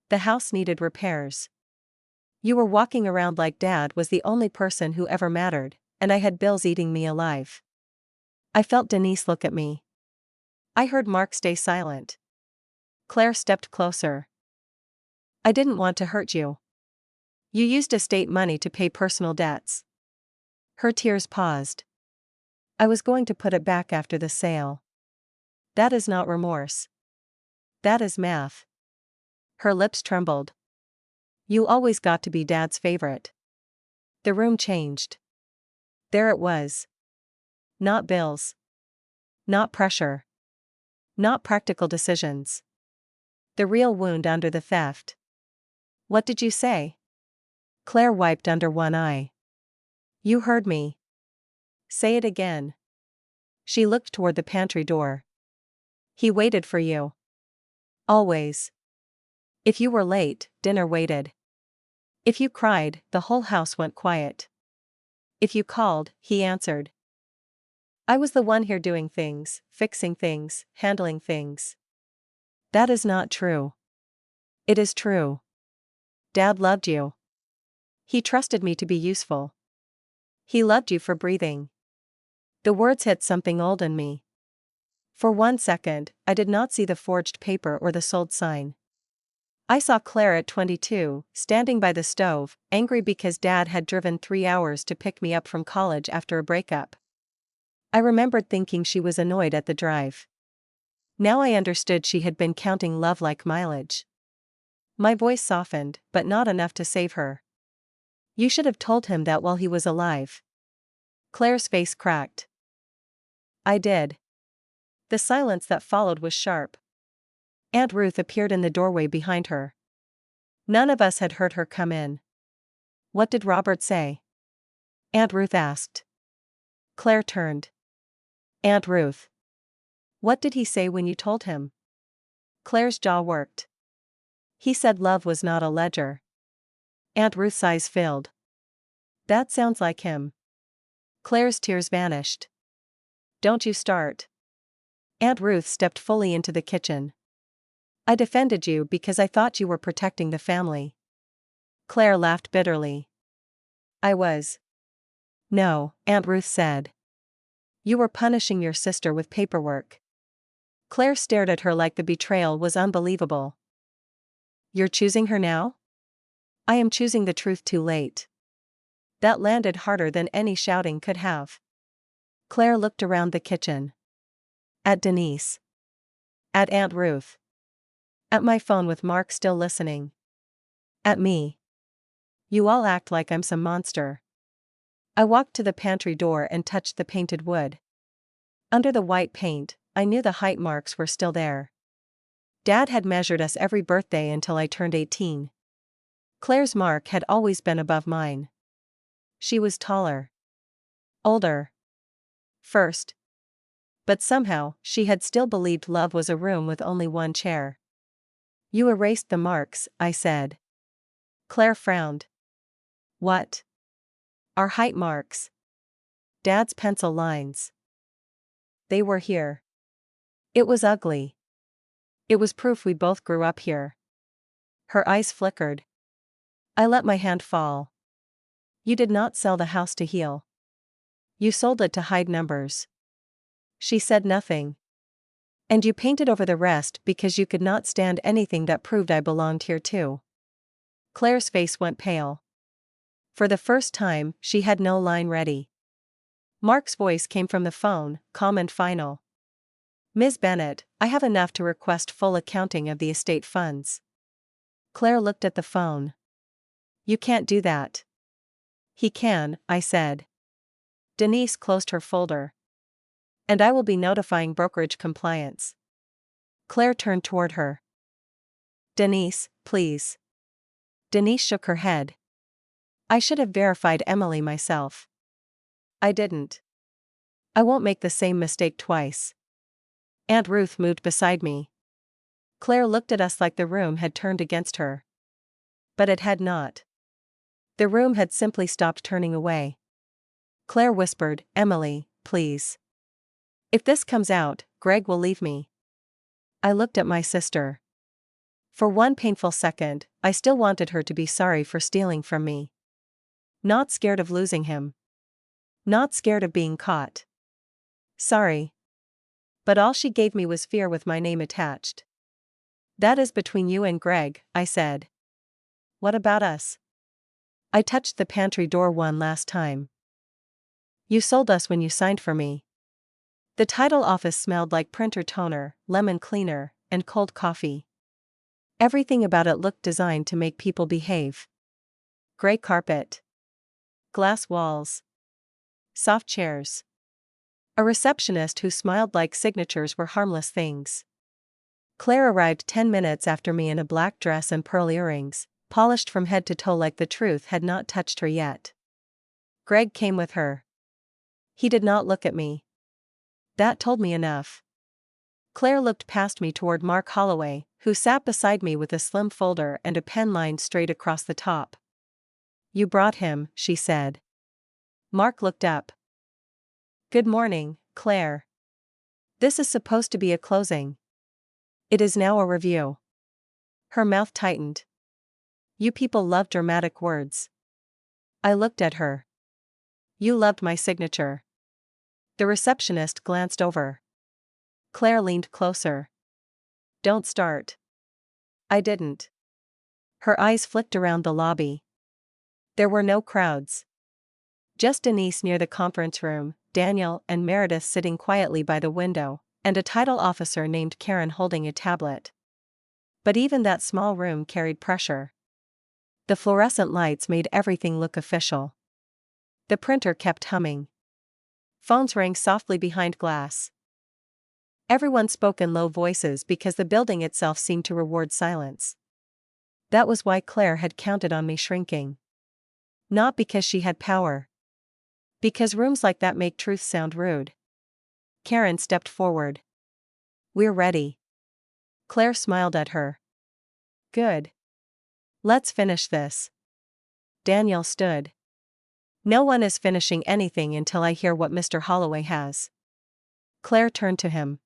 S1: The house needed repairs. You were walking around like Dad was the only person who ever mattered, and I had bills eating me alive. I felt Denise look at me. I heard Mark stay silent. Claire stepped closer. I didn't want to hurt you. You used estate money to pay personal debts. Her tears paused. I was going to put it back after the sale. That is not remorse. That is math. Her lips trembled. You always got to be Dad's favorite. The room changed. There it was. Not bills. Not pressure. Not practical decisions. The real wound under the theft. What did you say? Claire wiped under one eye. You heard me. Say it again. She looked toward the pantry door. He waited for you. Always. If you were late, dinner waited. If you cried, the whole house went quiet. If you called, he answered. I was the one here doing things, fixing things, handling things. That is not true. It is true. Dad loved you. He trusted me to be useful. He loved you for breathing. The words hit something old in me. For 1 second, I did not see the forged paper or the sold sign. I saw Claire at 22, standing by the stove, angry because Dad had driven 3 hours to pick me up from college after a breakup. I remembered thinking she was annoyed at the drive. Now I understood she had been counting love like mileage. My voice softened, but not enough to save her. You should have told him that while he was alive. Claire's face cracked. I did. The silence that followed was sharp. Aunt Ruth appeared in the doorway behind her. None of us had heard her come in. "What did Robert say?" Aunt Ruth asked. Claire turned. "Aunt Ruth. What did he say when you told him?" Claire's jaw worked. "He said love was not a ledger." Aunt Ruth's eyes filled. "That sounds like him." Claire's tears vanished. "Don't you start." Aunt Ruth stepped fully into the kitchen. "I defended you because I thought you were protecting the family." Claire laughed bitterly. "I was." "No," Aunt Ruth said. "You were punishing your sister with paperwork." Claire stared at her like the betrayal was unbelievable. "You're choosing her now?" "I am choosing the truth too late." That landed harder than any shouting could have. Claire looked around the kitchen. At Denise. At Aunt Ruth. At my phone with Mark still listening. At me. "You all act like I'm some monster." I walked to the pantry door and touched the painted wood. Under the white paint, I knew the height marks were still there. Dad had measured us every birthday until I turned 18. Claire's mark had always been above mine. She was taller. Older. First. But somehow, she had still believed love was a room with only one chair. "You erased the marks," I said. Claire frowned. "What?" "Our height marks. Dad's pencil lines. They were here." It was ugly. It was proof we both grew up here. Her eyes flickered. I let my hand fall. "You did not sell the house to heal. You sold it to hide numbers." She said nothing. "And you painted over the rest because you could not stand anything that proved I belonged here too." Claire's face went pale. For the first time, she had no line ready. Mark's voice came from the phone, calm and final. "Ms. Bennett, I have enough to request full accounting of the estate funds." Claire looked at the phone. "You can't do that." "He can," I said. Denise closed her folder. "And I will be notifying brokerage compliance." Claire turned toward her. "Denise, please." Denise shook her head. "I should have verified Emily myself." "I didn't. I won't make the same mistake twice." Aunt Ruth moved beside me. Claire looked at us like the room had turned against her. But it had not. The room had simply stopped turning away. Claire whispered, "Emily, please. If this comes out, Greg will leave me." I looked at my sister. For one painful second, I still wanted her to be sorry for stealing from me. Not scared of losing him. Not scared of being caught. Sorry. But all she gave me was fear with my name attached. "That is between you and Greg," I said. "What about us?" I touched the pantry door one last time. "You sold us when you signed for me." The title office smelled like printer toner, lemon cleaner, and cold coffee. Everything about it looked designed to make people behave. Gray carpet. Glass walls. Soft chairs. A receptionist who smiled like signatures were harmless things. Claire arrived 10 minutes after me in a black dress and pearl earrings, polished from head to toe like the truth had not touched her yet. Greg came with her. He did not look at me. That told me enough. Claire looked past me toward Mark Holloway, who sat beside me with a slim folder and a pen lined straight across the top. "You brought him," she said. Mark looked up. "Good morning, Claire. This is supposed to be a closing. It is now a review." Her mouth tightened. "You people love dramatic words." I looked at her. "You loved my signature." The receptionist glanced over. Claire leaned closer. "Don't start." I didn't. Her eyes flicked around the lobby. There were no crowds. Just Denise near the conference room, Daniel and Meredith sitting quietly by the window, and a title officer named Karen holding a tablet. But even that small room carried pressure. The fluorescent lights made everything look official. The printer kept humming. Phones rang softly behind glass. Everyone spoke in low voices because the building itself seemed to reward silence. That was why Claire had counted on me shrinking. Not because she had power. Because rooms like that make truth sound rude. Karen stepped forward. "We're ready." Claire smiled at her. "Good. Let's finish this." Daniel stood. "No one is finishing anything until I hear what Mr. Holloway has." Claire turned to him.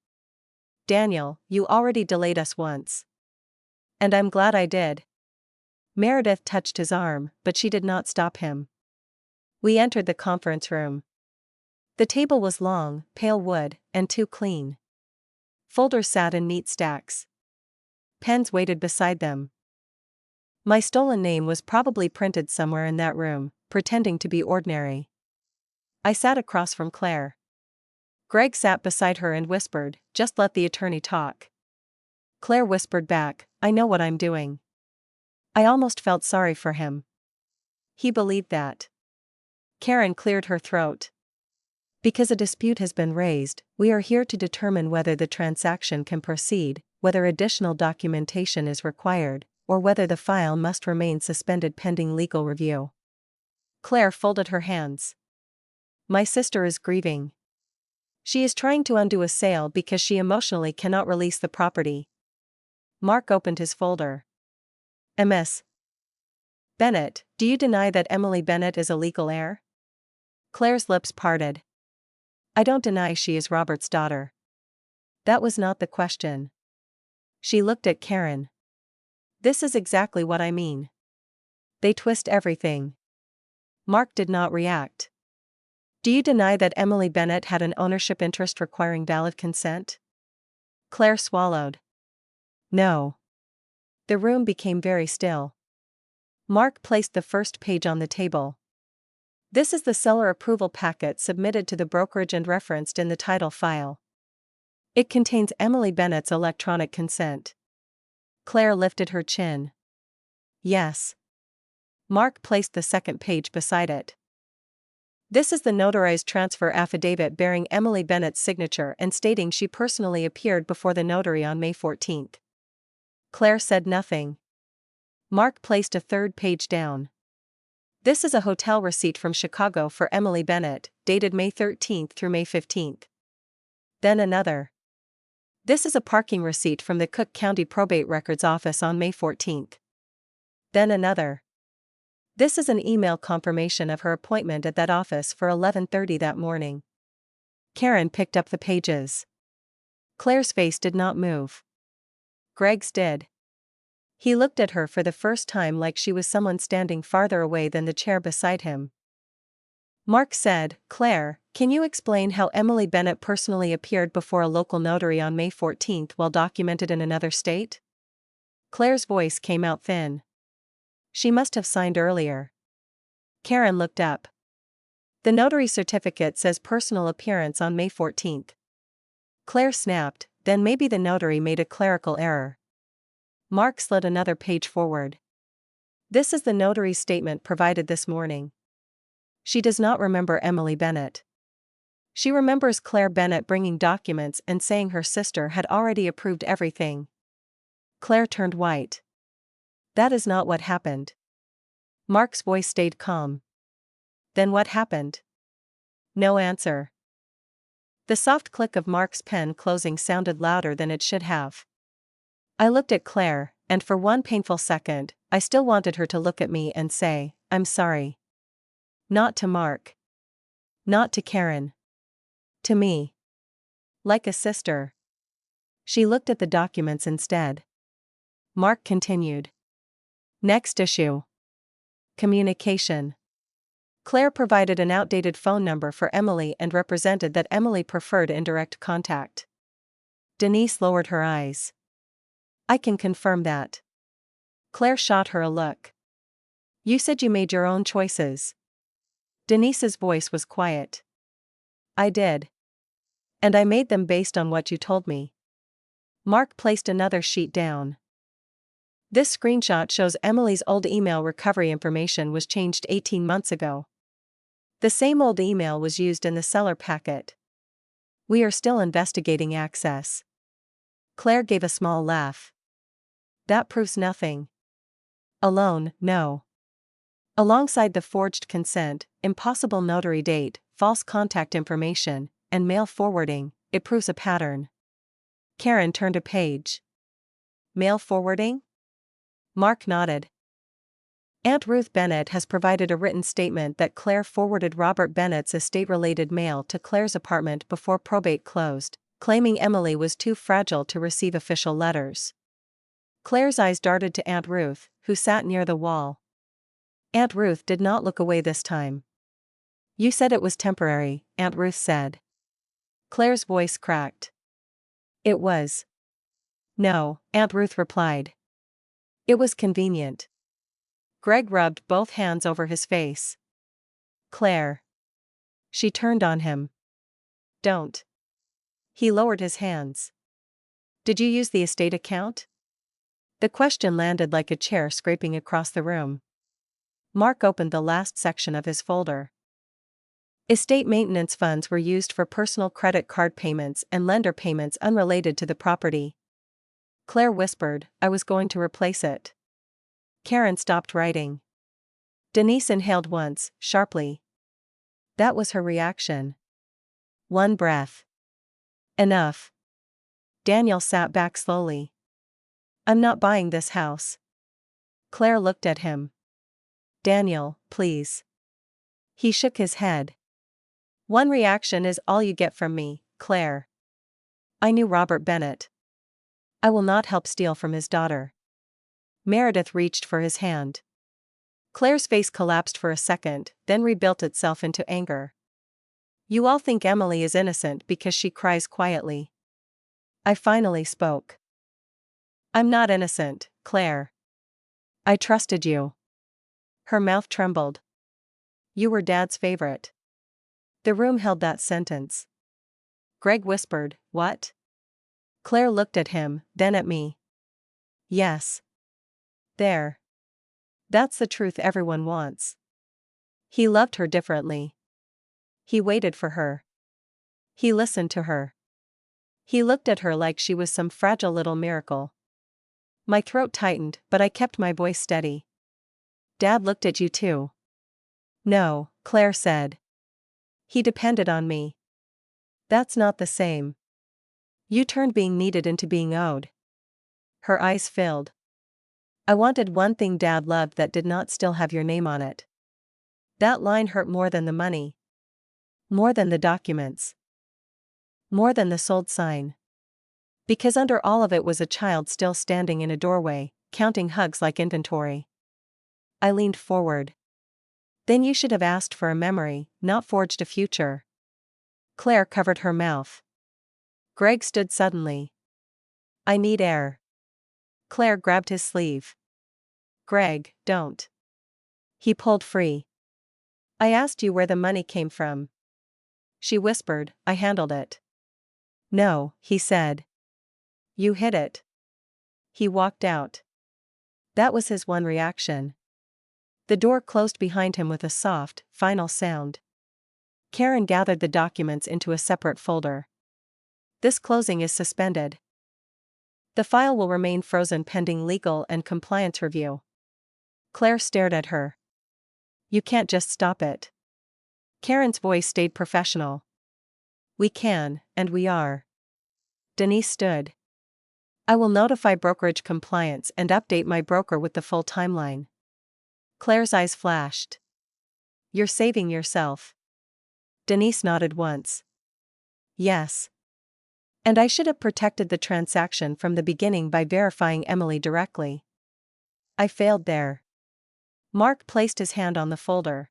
S1: "Daniel, you already delayed us once. And I'm glad I did." Meredith touched his arm, but she did not stop him. We entered the conference room. The table was long, pale wood, and too clean. Folders sat in neat stacks. Pens waited beside them. My stolen name was probably printed somewhere in that room, pretending to be ordinary. I sat across from Claire. Greg sat beside her and whispered, "Just let the attorney talk." Claire whispered back, "I know what I'm doing." I almost felt sorry for him. He believed that. Karen cleared her throat. "Because a dispute has been raised, we are here to determine whether the transaction can proceed, whether additional documentation is required, or whether the file must remain suspended pending legal review." Claire folded her hands. "My sister is grieving. She is trying to undo a sale because she emotionally cannot release the property." Mark opened his folder. "Ms. Bennett, do you deny that Emily Bennett is a legal heir?" Claire's lips parted. "I don't deny she is Robert's daughter." That was not the question. She looked at Karen. "This is exactly what I mean. They twist everything." Mark did not react. "Do you deny that Emily Bennett had an ownership interest requiring valid consent?" Claire swallowed. "No." The room became very still. Mark placed the first page on the table. "This is the seller approval packet submitted to the brokerage and referenced in the title file. It contains Emily Bennett's electronic consent." Claire lifted her chin. "Yes." Mark placed the second page beside it. "This is the notarized transfer affidavit bearing Emily Bennett's signature and stating she personally appeared before the notary on May 14th. Claire said nothing. Mark placed a third page down. "This is a hotel receipt from Chicago for Emily Bennett, dated May 13th through May 15th. Then another. "This is a parking receipt from the Cook County Probate Records Office on May 14th. Then another. "This is an email confirmation of her appointment at that office for 11:30 that morning." Karen picked up the pages. Claire's face did not move. Greg's did. He looked at her for the first time like she was someone standing farther away than the chair beside him. Mark said, "Claire, can you explain how Emily Bennett personally appeared before a local notary on May 14th while documented in another state?" Claire's voice came out thin. "She must have signed earlier." Karen looked up. "The notary certificate says personal appearance on May 14th. Claire snapped, "Then maybe the notary made a clerical error." Mark slid another page forward. "This is the notary's statement provided this morning. She does not remember Emily Bennett. She remembers Claire Bennett bringing documents and saying her sister had already approved everything." Claire turned white. "That is not what happened." Mark's voice stayed calm. "Then what happened?" No answer. The soft click of Mark's pen closing sounded louder than it should have. I looked at Claire, and for one painful second, I still wanted her to look at me and say, "I'm sorry." Not to Mark. Not to Karen. To me. Like a sister. She looked at the documents instead. Mark continued. Next issue. Communication. Claire provided an outdated phone number for Emily and represented that Emily preferred indirect contact. Denise lowered her eyes. "I can confirm that." Claire shot her a look. "You said you made your own choices." Denise's voice was quiet. "I did. And I made them based on what you told me." Mark placed another sheet down. "This screenshot shows Emily's old email recovery information was changed 18 months ago. The same old email was used in the seller packet." We are still investigating access. Claire gave a small laugh. That proves nothing. Alone, no. Alongside the forged consent, impossible notary date, false contact information, and mail forwarding, it proves a pattern. Karen turned a page. Mail forwarding? Mark nodded. Aunt Ruth Bennett has provided a written statement that Claire forwarded Robert Bennett's estate-related mail to Claire's apartment before probate closed, claiming Emily was too fragile to receive official letters. Claire's eyes darted to Aunt Ruth, who sat near the wall. Aunt Ruth did not look away this time. You said it was temporary, Aunt Ruth said. Claire's voice cracked. It was. No, Aunt Ruth replied. It was convenient. Greg rubbed both hands over his face. Claire. She turned on him. Don't. He lowered his hands. Did you use the estate account? The question landed like a chair scraping across the room. Mark opened the last section of his folder. Estate maintenance funds were used for personal credit card payments and lender payments unrelated to the property. Claire whispered, I was going to replace it. Karen stopped writing. Denise inhaled once, sharply. That was her reaction. One breath. Enough. Daniel sat back slowly. I'm not buying this house. Claire looked at him. Daniel, please. He shook his head. One reaction is all you get from me, Claire. I knew Robert Bennett. I will not help steal from his daughter. Meredith reached for his hand. Claire's face collapsed for a second, then rebuilt itself into anger. You all think Emily is innocent because she cries quietly. I finally spoke. I'm not innocent, Claire. I trusted you. Her mouth trembled. You were Dad's favorite. The room held that sentence. Greg whispered, what? Claire looked at him, then at me. Yes. There. That's the truth everyone wants. He loved her differently. He waited for her. He listened to her. He looked at her like she was some fragile little miracle. My throat tightened, but I kept my voice steady. Dad looked at you too. No, Claire said. He depended on me. That's not the same. You turned being needed into being owed. Her eyes filled. I wanted one thing Dad loved that did not still have your name on it. That line hurt more than the money. More than the documents. More than the sold sign. Because under all of it was a child still standing in a doorway, counting hugs like inventory. I leaned forward. Then you should have asked for a memory, not forged a future. Claire covered her mouth. Greg stood suddenly. I need air. Claire grabbed his sleeve. Greg, don't. He pulled free. I asked you where the money came from. She whispered, I handled it. No, he said. You hid it. He walked out. That was his one reaction. The door closed behind him with a soft, final sound. Karen gathered the documents into a separate folder. This closing is suspended. The file will remain frozen pending legal and compliance review. Claire stared at her. You can't just stop it. Karen's voice stayed professional. We can, and we are. Denise stood. I will notify brokerage compliance and update my broker with the full timeline. Claire's eyes flashed. You're saving yourself. Denise nodded once. Yes. And I should have protected the transaction from the beginning by verifying Emily directly. I failed there. Mark placed his hand on the folder.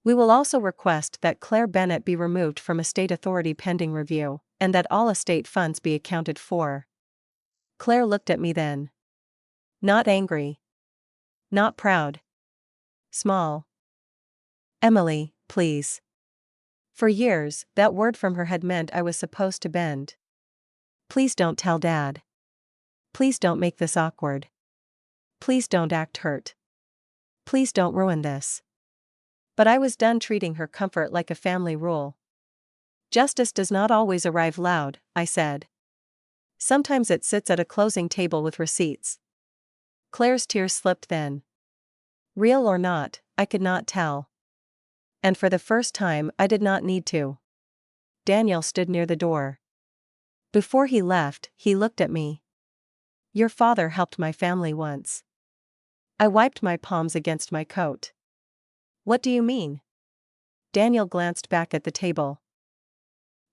S1: We will also request that Claire Bennett be removed from estate authority pending review, and that all estate funds be accounted for. Claire looked at me then. Not angry. Not proud. Small. Emily, please. For years, that word from her had meant I was supposed to bend. Please don't tell Dad. Please don't make this awkward. Please don't act hurt. Please don't ruin this. But I was done treating her comfort like a family rule. Justice does not always arrive loud, I said. Sometimes it sits at a closing table with receipts. Claire's tears slipped then. Real or not, I could not tell. And for the first time, I did not need to. Daniel stood near the door. Before he left, he looked at me. Your father helped my family once. I wiped my palms against my coat. What do you mean? Daniel glanced back at the table.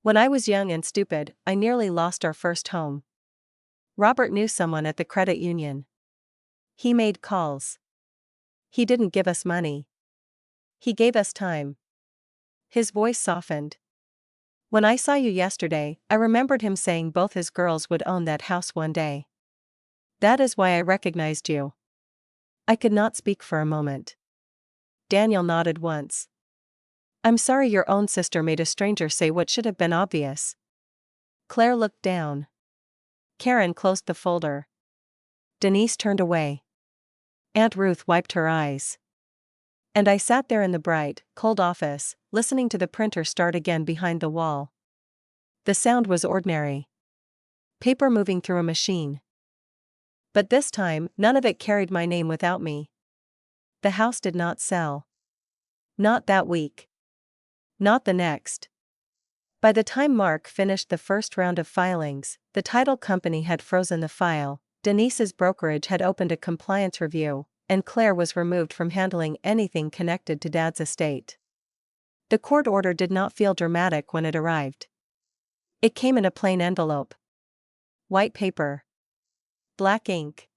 S1: When I was young and stupid, I nearly lost our first home. Robert knew someone at the credit union. He made calls. He didn't give us money. He gave us time. His voice softened. When I saw you yesterday, I remembered him saying both his girls would own that house one day. That is why I recognized you. I could not speak for a moment. Daniel nodded once. I'm sorry your own sister made a stranger say what should have been obvious. Claire looked down. Karen closed the folder. Denise turned away. Aunt Ruth wiped her eyes. And I sat there in the bright, cold office, listening to the printer start again behind the wall. The sound was ordinary. Paper moving through a machine. But this time, none of it carried my name without me. The house did not sell. Not that week. Not the next. By the time Mark finished the first round of filings, the title company had frozen the file, Denise's brokerage had opened a compliance review, and Claire was removed from handling anything connected to Dad's estate. The court order did not feel dramatic when it arrived. It came in a plain envelope. White paper. Black ink.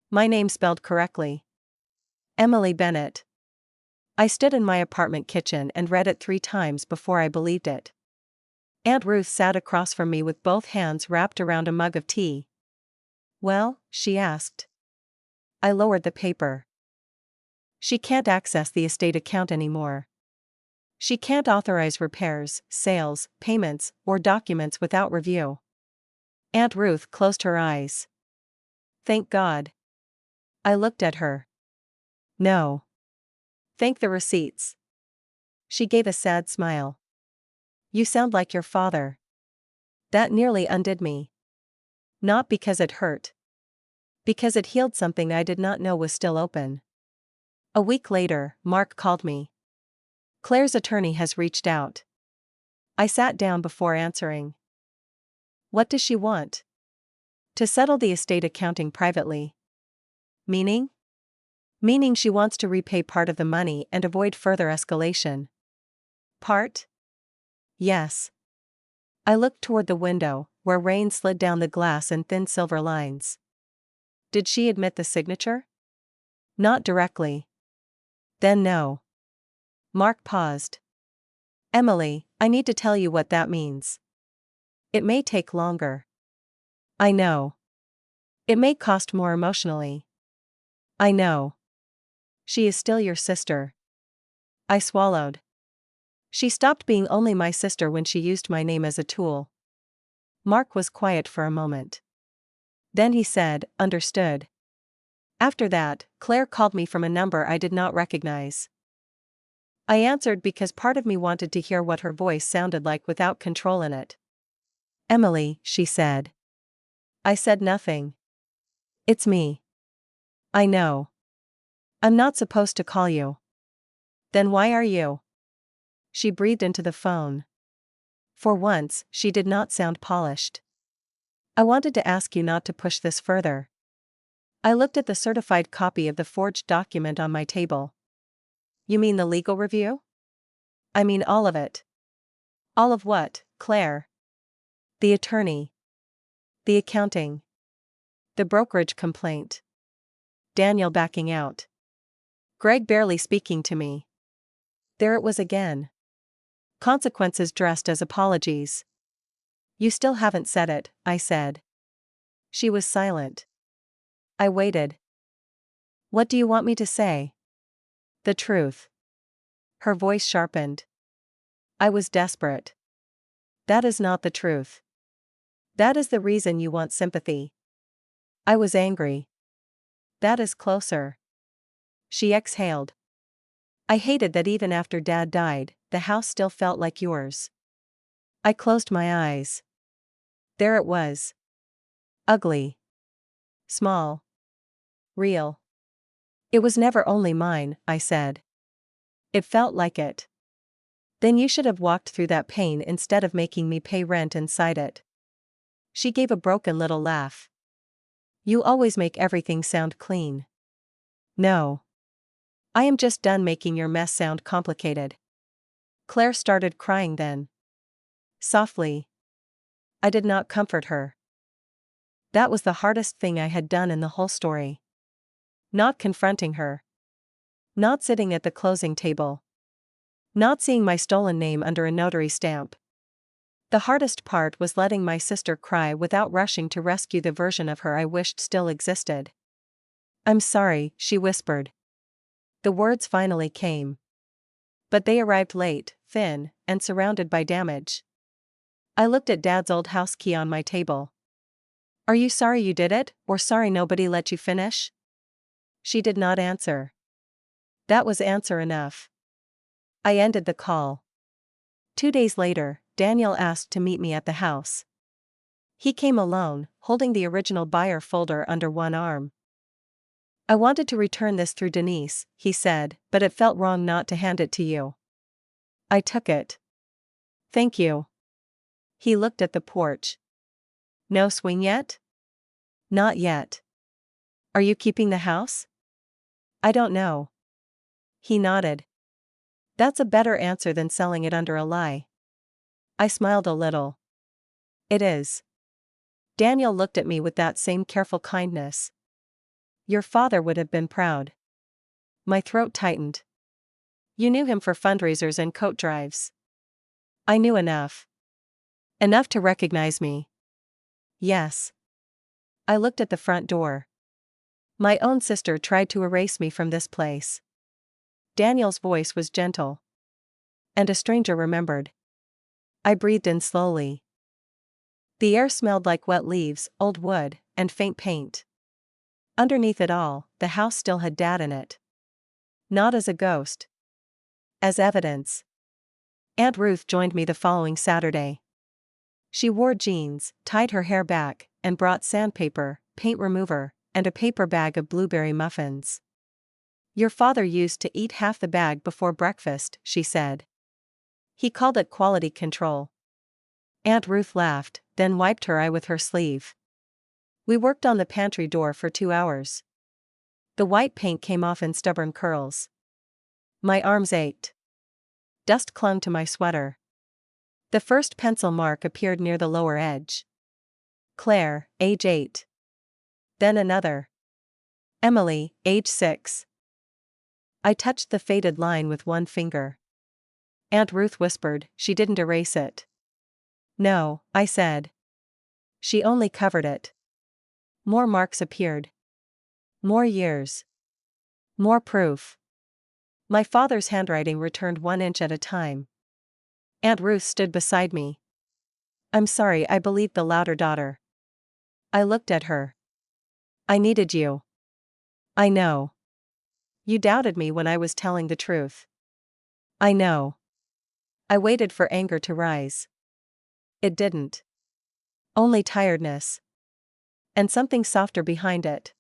S1: My name spelled correctly. Emily Bennett. I stood in my apartment kitchen and read it 3 times before I believed it. Aunt Ruth sat across from me with both hands wrapped around a mug of tea. Well, she asked. I lowered the paper. She can't access the estate account anymore. She can't authorize repairs, sales, payments, or documents without review. Aunt Ruth closed her eyes. Thank God. I looked at her. No. Thank the receipts. She gave a sad smile. You sound like your father. That nearly undid me. Not because it hurt. Because it healed something I did not know was still open. A week later, Mark called me. Claire's attorney has reached out. I sat down before answering. What does she want? To settle the estate accounting privately. Meaning? Meaning she wants to repay part of the money and avoid further escalation. Part? Yes. I looked toward the window, where rain slid down the glass in thin silver lines. Did she admit the signature? Not directly. Then no. Mark paused. Emily, I need to tell you what that means. It may take longer. I know. It may cost more emotionally. I know. She is still your sister. I swallowed. She stopped being only my sister when she used my name as a tool. Mark was quiet for a moment. Then he said, understood. After that, Claire called me from a number I did not recognize. I answered because part of me wanted to hear what her voice sounded like without control in it. Emily, she said. I said nothing. It's me. I know. I'm not supposed to call you. Then why are you? She breathed into the phone. For once, she did not sound polished. I wanted to ask you not to push this further. I looked at the certified copy of the forged document on my table. You mean the legal review? I mean all of it. All of what, Claire? The attorney. The accounting. The brokerage complaint. Daniel backing out. Greg barely speaking to me. There it was again. Consequences dressed as apologies. You still haven't said it, I said. She was silent. I waited. What do you want me to say? The truth. Her voice sharpened. I was desperate. That is not the truth. That is the reason you want sympathy. I was angry. That is closer. She exhaled. I hated that even after Dad died, the house still felt like yours. I closed my eyes. There it was. Ugly. Small. Real. It was never only mine, I said. It felt like it. Then you should have walked through that pain instead of making me pay rent inside it. She gave a broken little laugh. You always make everything sound clean. No. I am just done making your mess sound complicated. Claire started crying then. Softly. I did not comfort her. That was the hardest thing I had done in the whole story. Not confronting her. Not sitting at the closing table. Not seeing my stolen name under a notary stamp. The hardest part was letting my sister cry without rushing to rescue the version of her I wished still existed. I'm sorry, she whispered. The words finally came. But they arrived late, thin, and surrounded by damage. I looked at Dad's old house key on my table. Are you sorry you did it, or sorry nobody let you finish? She did not answer. That was answer enough. I ended the call. 2 days later, Daniel asked to meet me at the house. He came alone, holding the original buyer folder under one arm. I wanted to return this through Denise, he said, but it felt wrong not to hand it to you. I took it. Thank you. He looked at the porch. No swing yet? Not yet. Are you keeping the house? I don't know. He nodded. That's a better answer than selling it under a lie. I smiled a little. It is. Daniel looked at me with that same careful kindness. Your father would have been proud. My throat tightened. You knew him for fundraisers and coat drives. I knew enough. Enough to recognize me. Yes. I looked at the front door. My own sister tried to erase me from this place. Daniel's voice was gentle. And a stranger remembered. I breathed in slowly. The air smelled like wet leaves, old wood, and faint paint. Underneath it all, the house still had Dad in it. Not as a ghost. As evidence. Aunt Ruth joined me the following Saturday. She wore jeans, tied her hair back, and brought sandpaper, paint remover, and a paper bag of blueberry muffins. Your father used to eat half the bag before breakfast, she said. He called it quality control. Aunt Ruth laughed, then wiped her eye with her sleeve. We worked on the pantry door for 2 hours. The white paint came off in stubborn curls. My arms ached. Dust clung to my sweater. The first pencil mark appeared near the lower edge. Claire, age 8. Then another. Emily, age 6. I touched the faded line with one finger. Aunt Ruth whispered, she didn't erase it. No, I said. She only covered it. More marks appeared. More years. More proof. My father's handwriting returned 1 inch at a time. Aunt Ruth stood beside me. I'm sorry, I believed the louder daughter. I looked at her. I needed you. I know. You doubted me when I was telling the truth. I know. I waited for anger to rise. It didn't. Only tiredness. And something softer behind it.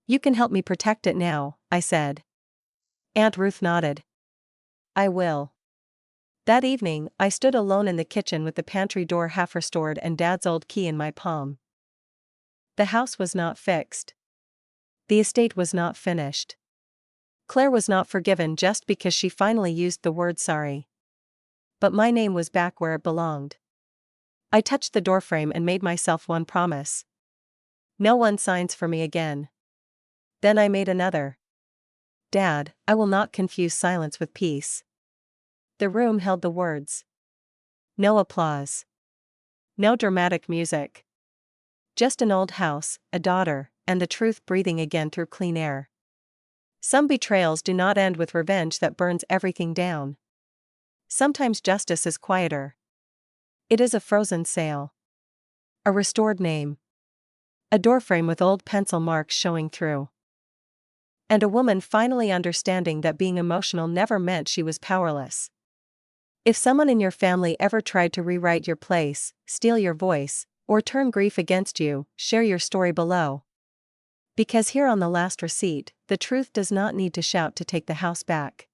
S1: You can help me protect it now, I said. Aunt Ruth nodded. I will. That evening, I stood alone in the kitchen with the pantry door half restored and Dad's old key in my palm. The house was not fixed. The estate was not finished. Claire was not forgiven just because she finally used the word sorry. But my name was back where it belonged. I touched the doorframe and made myself one promise. No one signs for me again. Then I made another. Dad, I will not confuse silence with peace. The room held the words. No applause. No dramatic music. Just an old house, a daughter, and the truth breathing again through clean air. Some betrayals do not end with revenge that burns everything down. Sometimes justice is quieter. It is a frozen sale. A restored name. A doorframe with old pencil marks showing through. And a woman finally understanding that being emotional never meant she was powerless. If someone in your family ever tried to rewrite your place, steal your voice, or turn grief against you, share your story below. Because here on the last receipt, the truth does not need to shout to take the house back.